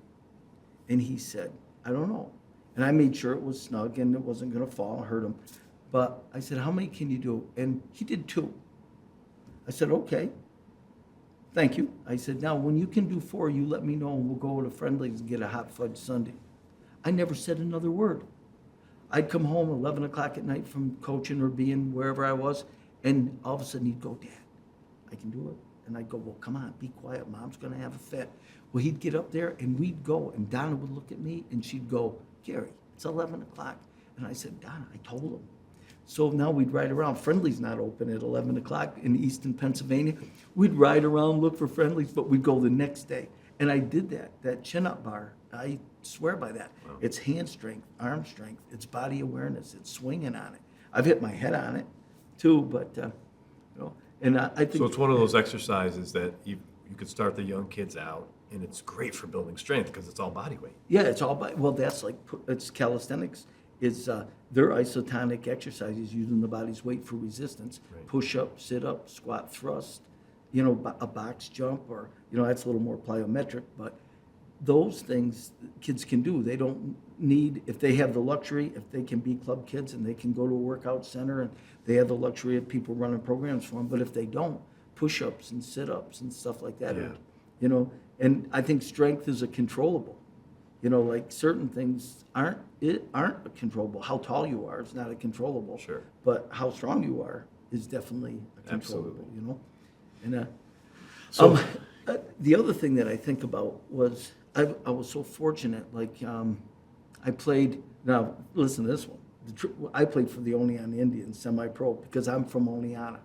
And he said, I don't know. And I made sure it was snug and it wasn't going to fall and hurt him. But I said, how many can you do? And he did 2. I said, okay, thank you. I said, now when you can do 4, you let me know and we'll go to Friendly's and get a hot fudge sundae. I never said another word. I'd come home 11 o'clock at night from coaching or being wherever I was, and all of a sudden he'd go, Dad, I can do it. And I'd go, well, come on, be quiet. Mom's going to have a fit. Well, he'd get up there and we'd go, and Donna would look at me and she'd go, Gary, it's 11 o'clock. And I said, Donna, I told him. So now we'd ride around. Friendly's not open at 11 o'clock in Easton, Pennsylvania. We'd ride around, look for Friendly's, but we'd go the next day. And I did that chin-up bar. I swear by that. Wow. It's hand strength, arm strength, it's body awareness, it's swinging on it. I've hit my head on it too, but, you know, and I think. So it's one of those exercises that you could start the young kids out, and it's great for building strength because it's all body weight. Yeah, it's all body. Well, that's like, it's calisthenics. It's their isotonic exercises using the body's weight for resistance. Right. Push up, sit up, squat, thrust, you know, a box jump, or, you know, that's a little more plyometric, but those things kids can do. They don't need, if they have the luxury, if they can be club kids and they can go to a workout center and they have the luxury of people running programs for them, but if they don't, push-ups and sit-ups and stuff like that, are, you know, and I think strength is a controllable. You know, like certain things aren't controllable. How tall you are is not a controllable. Sure. But how strong you are is definitely a controllable. Absolutely. You know, and the other thing that I think about was I was so fortunate. Like I played. Now listen to this one. I played for the Oneonta Indians semi-pro because I'm from Oneonta.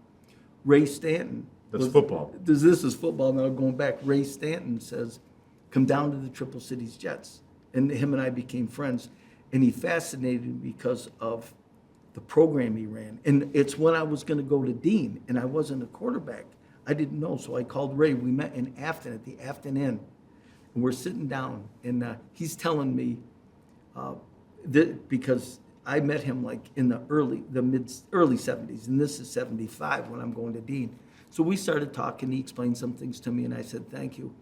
Ray Stanton. That's football. This is football. Now going back, Ray Stanton says, come down to the Triple Cities Jets. And him and I became friends. And he fascinated me because of the program he ran. And it's when I was going to go to Dean, and I wasn't a quarterback. I didn't know, so I called Ray. We met in Afton at the Afton Inn. And we're sitting down, and he's telling me, because I met him like in the early 70s, and this is 75 when I'm going to Dean. So we started talking. He explained some things to me, and I said, thank you.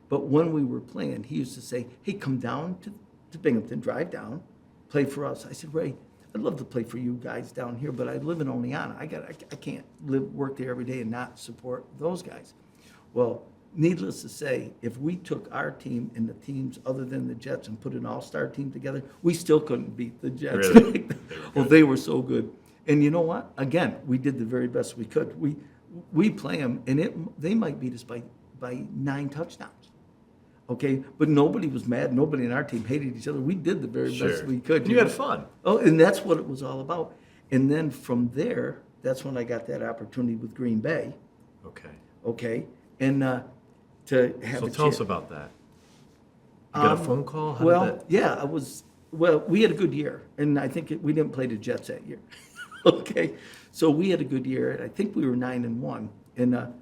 But when we were playing, he used to say, hey, come down to Binghamton, drive down, play for us. I said, Ray, I'd love to play for you guys down here, but I live in Oneonta. I can't work there every day and not support those guys. Well, needless to say, if we took our team and the teams other than the Jets and put an all-star team together, we still couldn't beat the Jets. Really? Well, they were so good. And you know what? Again, we did the very best we could. We play them, and they might beat us by 9 touchdowns. Okay, but nobody was mad. Nobody in our team hated each other. We did the very best we could. You had fun. Oh, and that's what it was all about. And then from there, that's when I got that opportunity with Green Bay. Okay, and to have. So tell us about that. You got a phone call? Yeah, we had a good year, and I think we didn't play the Jets that year. Okay, so we had a good year, and I think we were 9-1, and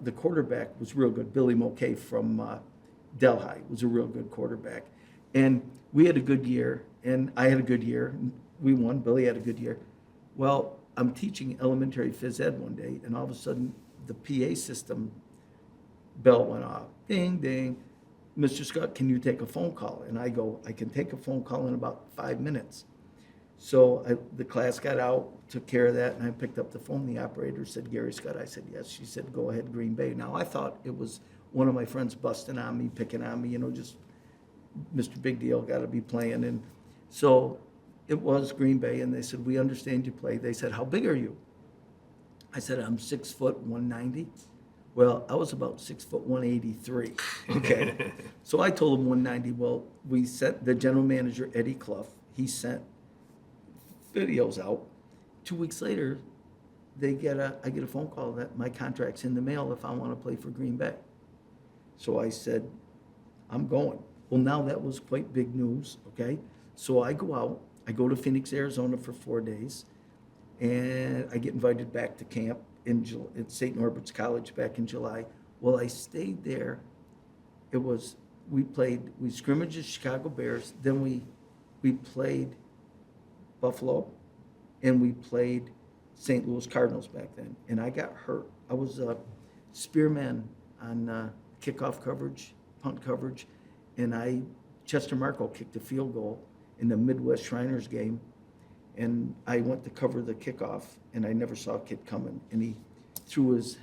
the quarterback was real good. Billy Mulcahy from Delhi was a real good quarterback, and we had a good year, and I had a good year. We won. Billy had a good year. Well, I'm teaching elementary phys ed one day, and all of a sudden the PA system bell went off. Ding, ding. Mr. Scutt, can you take a phone call? And I go, I can take a phone call in about 5 minutes. So the class got out, took care of that, and I picked up the phone. The operator said, Garry Scutt. I said, yes. She said, go ahead, Green Bay. Now, I thought it was one of my friends busting on me, picking on me, just Mr. Big Deal, got to be playing. And so it was Green Bay, and they said, we understand you play. They said, how big are you? I said, I'm 6 foot, 190. Well, I was about 6'1", 183. Okay. So I told him 190. Well, we sent the general manager, Eddie Clough, he sent videos out. 2 weeks later, I get a phone call that my contract's in the mail if I want to play for Green Bay. So I said, I'm going. Well, now that was quite big news, okay? So I go out, I go to Phoenix, Arizona for 4 days, and I get invited back to camp at St. Norbert's College back in July. Well, I stayed there. We scrimmaged the Chicago Bears, then we played Buffalo, and we played St. Louis Cardinals back then, and I got hurt. I was a spearman on kickoff coverage, punt coverage, and Chester Marco kicked a field goal in the Midwest Shriners game, and I went to cover the kickoff, and I never saw a kid coming, and he threw his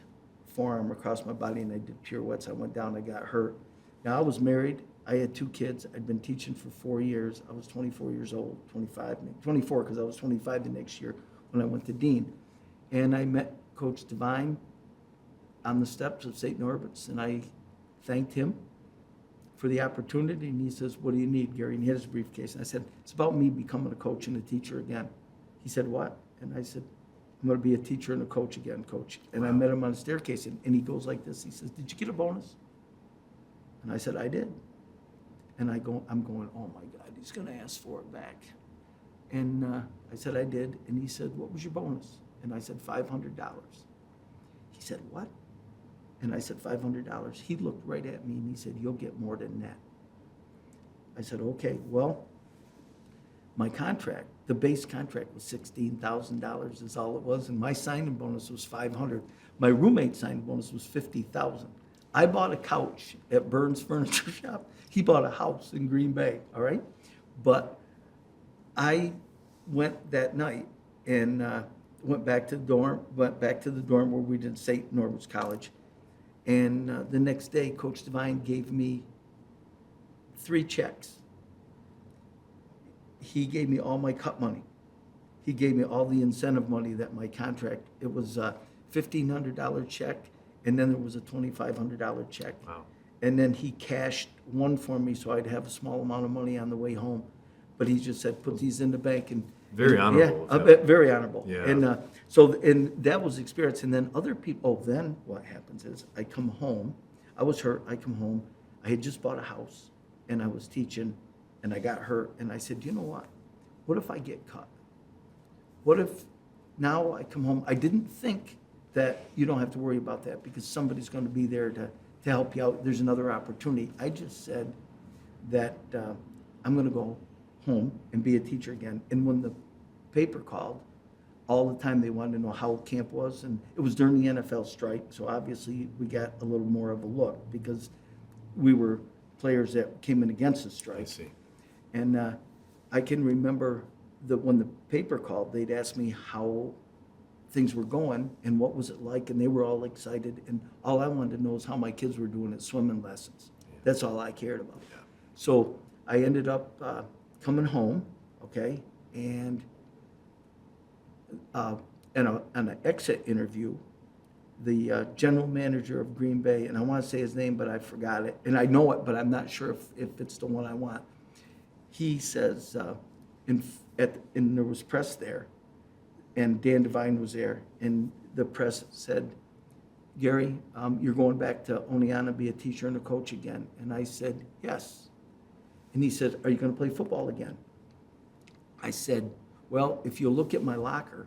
forearm across my body, and I did pirouettes. I went down, I got hurt. Now, I was married. I had 2 kids. I'd been teaching for 4 years. I was 24 years old, 24 because I was 25 the next year when I went to Dean. And I met Coach Devine on the steps of St. Norbert's, and I thanked him for the opportunity. And he says, what do you need, Gary? And he had his briefcase. And I said, it's about me becoming a coach and a teacher again. He said, what? And I said, I'm going to be a teacher and a coach again, Coach. And wow. I met him on the staircase, and he goes like this. He says, did you get a bonus? And I said, I did. And I'm going, oh my God, he's going to ask for it back. And I said, I did. And he said, what was your bonus? And I said, $500. He said, what? And I said, $500. He looked right at me and he said, you'll get more than that. I said, okay, well, my contract, the base contract was $16,000 is all it was. And my signing bonus was $500. My roommate's signing bonus was $50,000. I bought a couch at Burns Furniture Shop. He bought a house in Green Bay, all right? But I went that night and went back to the dorm where we did St. Norbert's College. And the next day, Coach Devine gave me 3 checks. He gave me all my cut money. He gave me all the incentive money that my contract, it was a $1,500 check, and then there was a $2,500 check. Wow. And then he cashed one for me so I'd have a small amount of money on the way home. But he just said, put these in the bank. And very honorable. Yeah, very honorable. Yeah. And that was experience. And then other people, then what happens is I come home. I was hurt. I come home. I had just bought a house, and I was teaching, and I got hurt. And I said, you know what? What if I get cut? What if now I come home? I didn't think that you don't have to worry about that because somebody's going to be there to help you out. There's another opportunity. I just said that I'm going to go home and be a teacher again. And when the paper called, all the time they wanted to know how camp was. And it was during the NFL strike, so obviously we got a little more of a look because we were players that came in against the strike. I see. And I can remember that when the paper called, they'd ask me how things were going and what was it like, and they were all excited. And all I wanted to know is how my kids were doing at swimming lessons. Yeah. That's all I cared about. Yeah. So I ended up coming home, okay, and in an exit interview, the general manager of Green Bay, and I want to say his name, but I forgot it, and I know it, but I'm not sure if it's the one I want. He says, and there was press there, and Dan Devine was there, and the press said, Gary, you're going back to Oneonta, be a teacher and a coach again. And I said, yes. And he said, are you going to play football again? I said, well, if you look at my locker,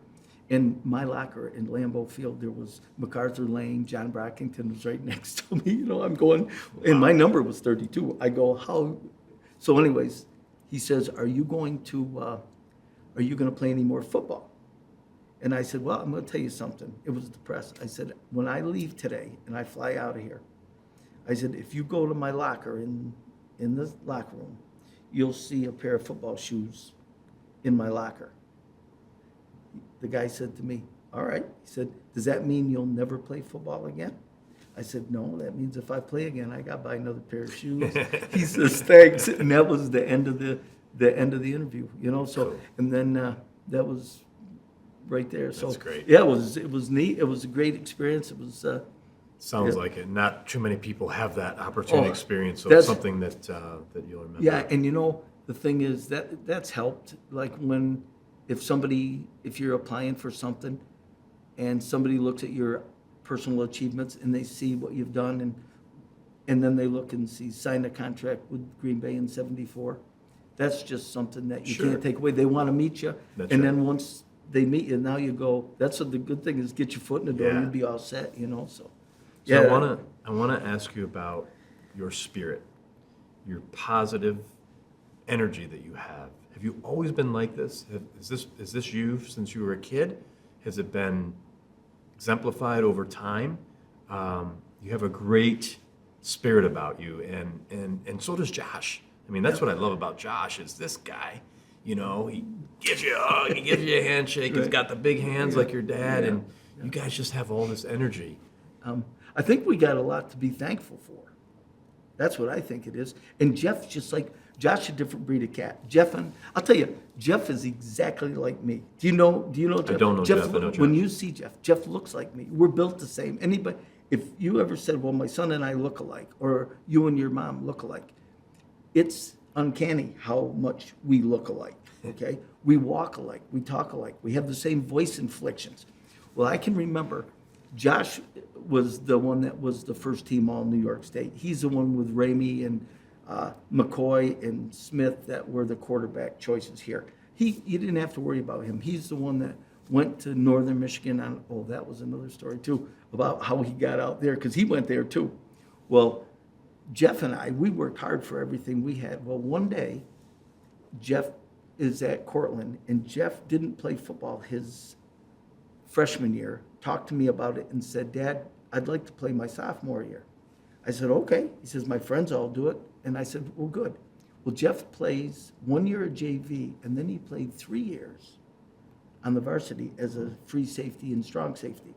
in my locker in Lambeau Field, there was MacArthur Lane, John Brockington was right next to me. I'm going, and my number was 32. I go, how? So anyways, he says, are you going to play any more football? And I said, well, I'm going to tell you something. It was the press. I said, when I leave today and I fly out of here, I said, if you go to my locker in the locker room, you'll see a pair of football shoes in my locker. The guy said to me, all right. He said, does that mean you'll never play football again? I said, no, that means if I play again, I got to buy another pair of shoes. He says, thanks. And that was the end of the interview, So, and then that was right there. So that's great. Yeah, it was neat. It was a great experience. It was Sounds Yeah. like it. Not too many people have that opportunity Oh, experience, so that's- it's something that that you'll remember. Yeah, and the thing is that's helped. Like if you're applying for something and somebody looks at your personal achievements and they see what you've done and then they look and see, sign a contract with Green Bay in '74. That's just something that you Sure. can't take away. They want to meet you. That's And right. then once they meet you, now you go, that's what the good thing is, get your foot in the door, Yeah. you'll be all set, so. So I wanna ask you about your spirit, your positive energy that you have. Have you always been like this? Is this you since you were a kid? Has it been exemplified over time? You have a great spirit about you, and so does Josh. I mean, that's what I love about Josh is this guy. He gives you a hug, he gives you a handshake. He's got the big hands like your dad, and you guys just have all this energy. I think we got a lot to be thankful for. That's what I think it is. And Jeff's just like, Josh, a different breed of cat. I'll tell you, Jeff is exactly like me. Do you know Jeff? I don't know Jeff, I know Jeff. When you see Jeff looks like me. We're built the same. Anybody, if you ever said, well, my son and I look alike, or you and your mom look alike, it's uncanny how much we look alike, okay? We walk alike, we talk alike, we have the same voice inflections. Well, I can remember Josh was the one that was the first team all New York State. He's the one with Ramey and McCoy and Smith that were the quarterback choices here. You didn't have to worry about him. He's the one that went to Northern Michigan that was another story too, about how he got out there, because he went there too. Well, Jeff and I, we worked hard for everything we had. Well, one day, Jeff is at Cortland, and Jeff didn't play football his freshman year, talked to me about it and said, Dad, I'd like to play my sophomore year. I said, okay. He says, my friends all do it. And I said, well, good. Well, Jeff plays 1 year at JV, and then he played 3 years on the varsity as a free safety and strong safety.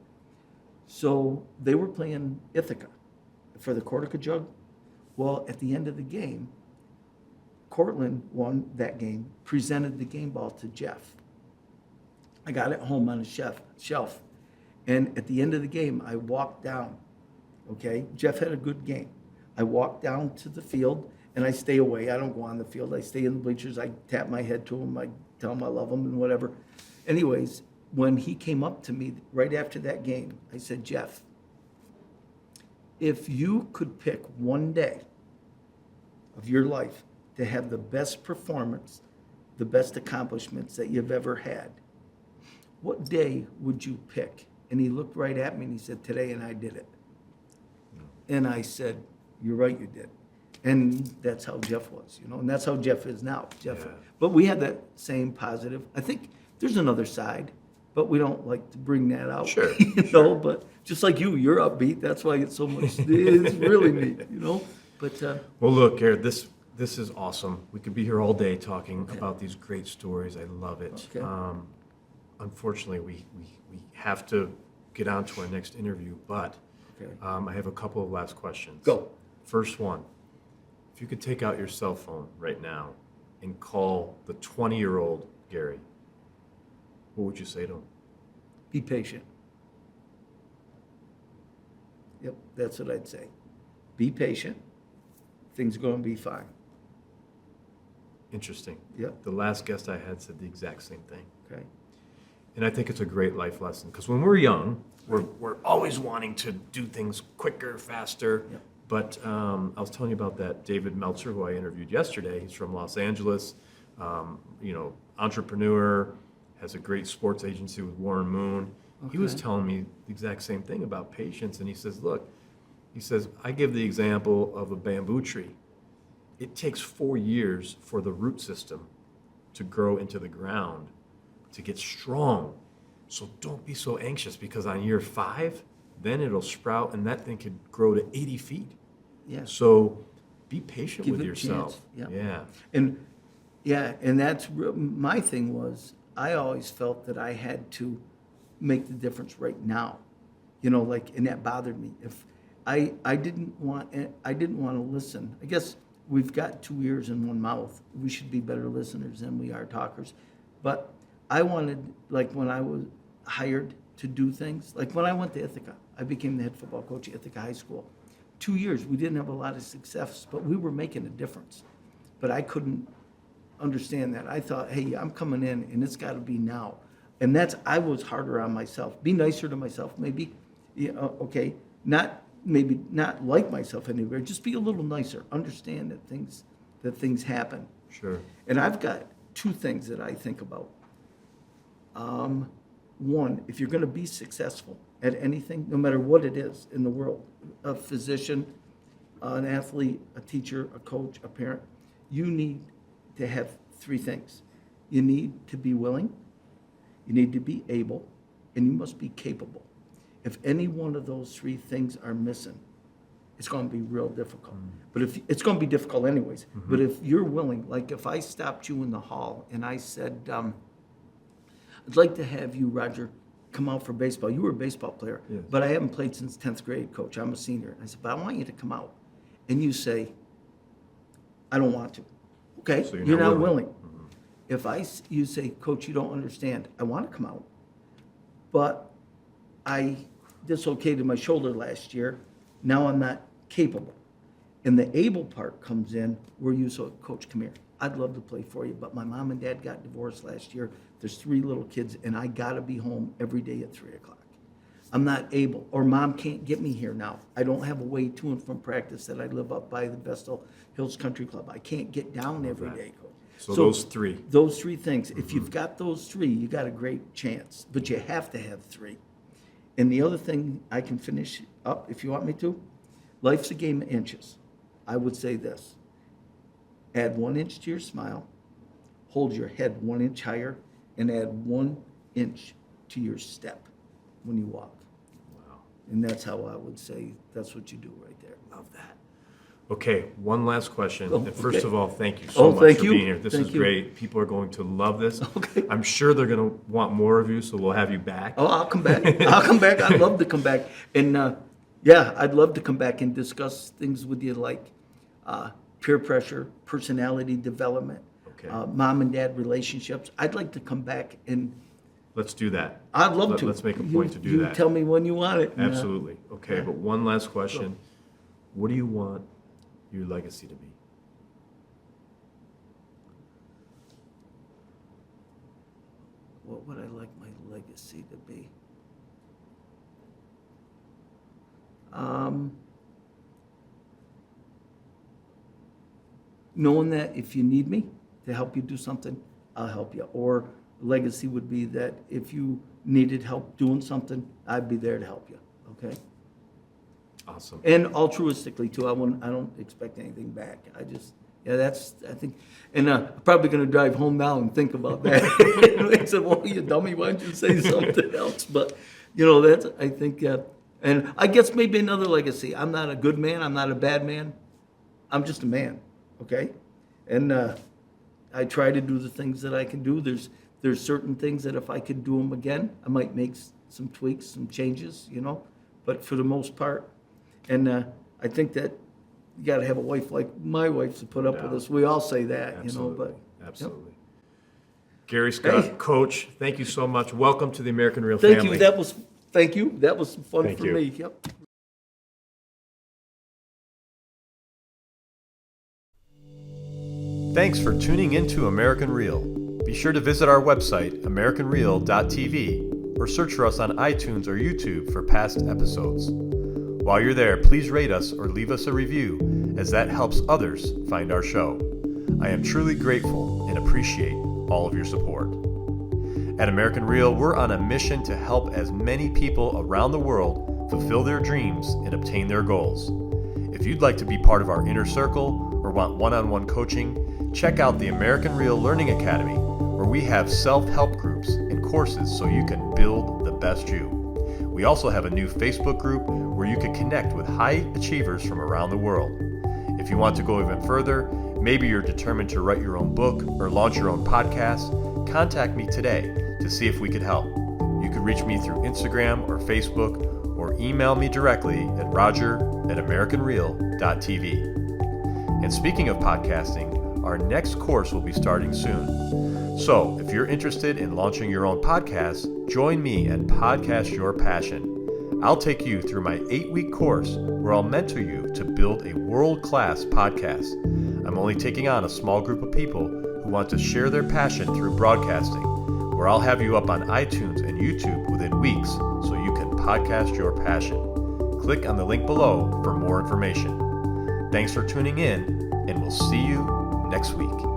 So they were playing Ithaca for the Cortica Jug. Well, at the end of the game, Cortland won that game, presented the game ball to Jeff. I got it home on a shelf. And at the end of the game, I walked down, okay? Jeff had a good game. I walked down to the field, and I stay away. I don't go on the field. I stay in the bleachers. I tap my head to him. I tell him I love him and whatever. Anyways, when he came up to me right after that game, I said, Jeff, if you could pick one day of your life to have the best performance, the best accomplishments that you've ever had, what day would you pick? And he looked right at me and he said, today, and I did it. And I said, you're right, you did. And that's how Jeff was, and that's how Jeff is now. Yeah. But we had that same positive. I think there's another side, but we don't like to bring that out. Sure, But just like you're upbeat. That's why it's so much, it's really neat, But Well, look, Garrett, this is awesome. We could be here all day talking about these great stories. I love it. Okay. Unfortunately, we have to get on to our next interview, but Okay. I have a couple of last questions. Go. First one, if you could take out your cell phone right now and call the 20-year-old Garry, what would you say to him? be patient. Yep, that's what I'd say. Be patient. Things are going to be fine. Interesting. Yep. The last guest I had said the exact same thing. Okay. And I think it's a great life lesson because when we're young, we're always wanting to do things quicker, faster. Yep. But I was telling you about that David Meltzer, who I interviewed yesterday. He's from Los Angeles, entrepreneur, has a great sports agency with Warren Moon. He was Okay. telling me the exact same thing about patience. And he says, look, I give the example of a bamboo tree. It takes 4 years for the root system to grow into the ground, to get strong. So don't be so anxious because on year 5, then it'll sprout and that thing could grow to 80 feet. Yeah. So be patient Give with it a yourself. chance. Yeah. And that's my thing was I always felt that I had to make the difference right now, and that bothered me. If I didn't want to listen. I guess we've got 2 ears and 1 mouth. We should be better listeners than we are talkers. But I wanted, like when I was hired to do things, like when I went to Ithaca, I became the head football coach at the high school. 2 years, we didn't have a lot of success, but we were making a difference. But I couldn't understand that. I thought, hey, I'm coming in, and it's got to be now. And I was harder on myself. Be nicer to myself, maybe. Yeah, okay, maybe not like myself anywhere. Just be a little nicer. Understand that things happen. Sure. And I've got 2 things that I think about. One, if you're going to be successful at anything, no matter what it is in the world, a physician, an athlete, a teacher, a coach, a parent, you need to have 3 things. You need to be willing, you need to be able, and you must be capable. If any one of those 3 things are missing, it's going to be real difficult. But if it's going to be difficult anyways. But if you're willing, like if I stopped you in the hall and I said, I'd like to have you, Roger, come out for baseball. You were a baseball player, yes, but I haven't played since 10th grade, coach. I'm a senior. I said, but I want you to come out. And you say, I don't want to. Okay, So you're not willing. If you say, coach, you don't understand, I want to come out, but I dislocated my shoulder last year. Now I'm not capable. And the able part comes in where you say, coach, come here. I'd love to play for you, but my mom and dad got divorced last year. There's 3 little kids, and I got to be home every day at 3 o'clock. I'm not able, or mom can't get me here now. I don't have a way to and from practice that I live up by the Vestal Hills Country Club. I can't get down every day, coach. So those 3. Those 3 things. If you've got those 3, you got a great chance, but you have to have 3. And the other thing I can finish up if you want me to, life's a game of inches. I would say this. Add 1 inch to your smile, hold your head 1 inch higher, and add 1 inch to your step when you walk. Wow. And that's how I would say that's what you do right there. Love that. Okay, one last question. Oh, And first okay. of all, thank you so much thank for you. being here. This Thank is you. great. People are going to love this. Okay. I'm sure they're going to want more of you, so we'll have you back. Oh, I'll come back. I'll come back. I'd love to come back. And yeah, I'd love to come back and discuss things with you like peer pressure, personality development, Okay. Mom and dad relationships. I'd like to come back and Let's do that. I'd love to. Let's make a point to do that. You tell me when you want it. and, Absolutely. Okay, but one last question. What do you want your legacy to be? What would I like my legacy to be? Knowing that if you need me to help you do something, I'll help you. Or legacy would be that if you needed help doing something, I'd be there to help you. Okay? Awesome. And altruistically too. I don't expect anything back. I think, and I'm probably going to drive home now and think about that. And I said, well, you dummy, why don't you say something else? But, I think, and I guess maybe another legacy. I'm not a good man. I'm not a bad man. I'm just a man, okay? And I try to do the things that I can do. There's certain things that if I could do them again, I might make some tweaks, some changes, But for the most part, and I think that you got to have a wife like my wife to put up with us. We all say that, Absolutely. but Absolutely. Garry Scutt, Hey. Coach, thank you so much. Welcome to the American Real thank family. you. Thank you. That was fun Thank for you. me. Yep. Thanks for tuning into American Real. Be sure to visit our website, americanreal.tv, or search for us on iTunes or YouTube for past episodes. While you're there, please rate us or leave us a review, as that helps others find our show. I am truly grateful and appreciate all of your support. At American Real, we're on a mission to help as many people around the world fulfill their dreams and obtain their goals. If you'd like to be part of our inner circle or want one-on-one coaching, check out the American Real Learning Academy, where we have self-help groups and courses so you can build the best you. We also have a new Facebook group where you can connect with high achievers from around the world. If you want to go even further, maybe you're determined to write your own book or launch your own podcast, contact me today to see if we could help. You can reach me through Instagram or Facebook, or email me directly at roger@americanreal.tv. And speaking of podcasting, our next course will be starting soon. So if you're interested in launching your own podcast, join me and Podcast Your Passion. I'll take you through my 8-week course where I'll mentor you to build a world-class podcast. I'm only taking on a small group of people who want to share their passion through broadcasting, where I'll have you up on iTunes and YouTube within weeks so you can podcast your passion. Click on the link below for more information. Thanks for tuning in, and we'll see you next week.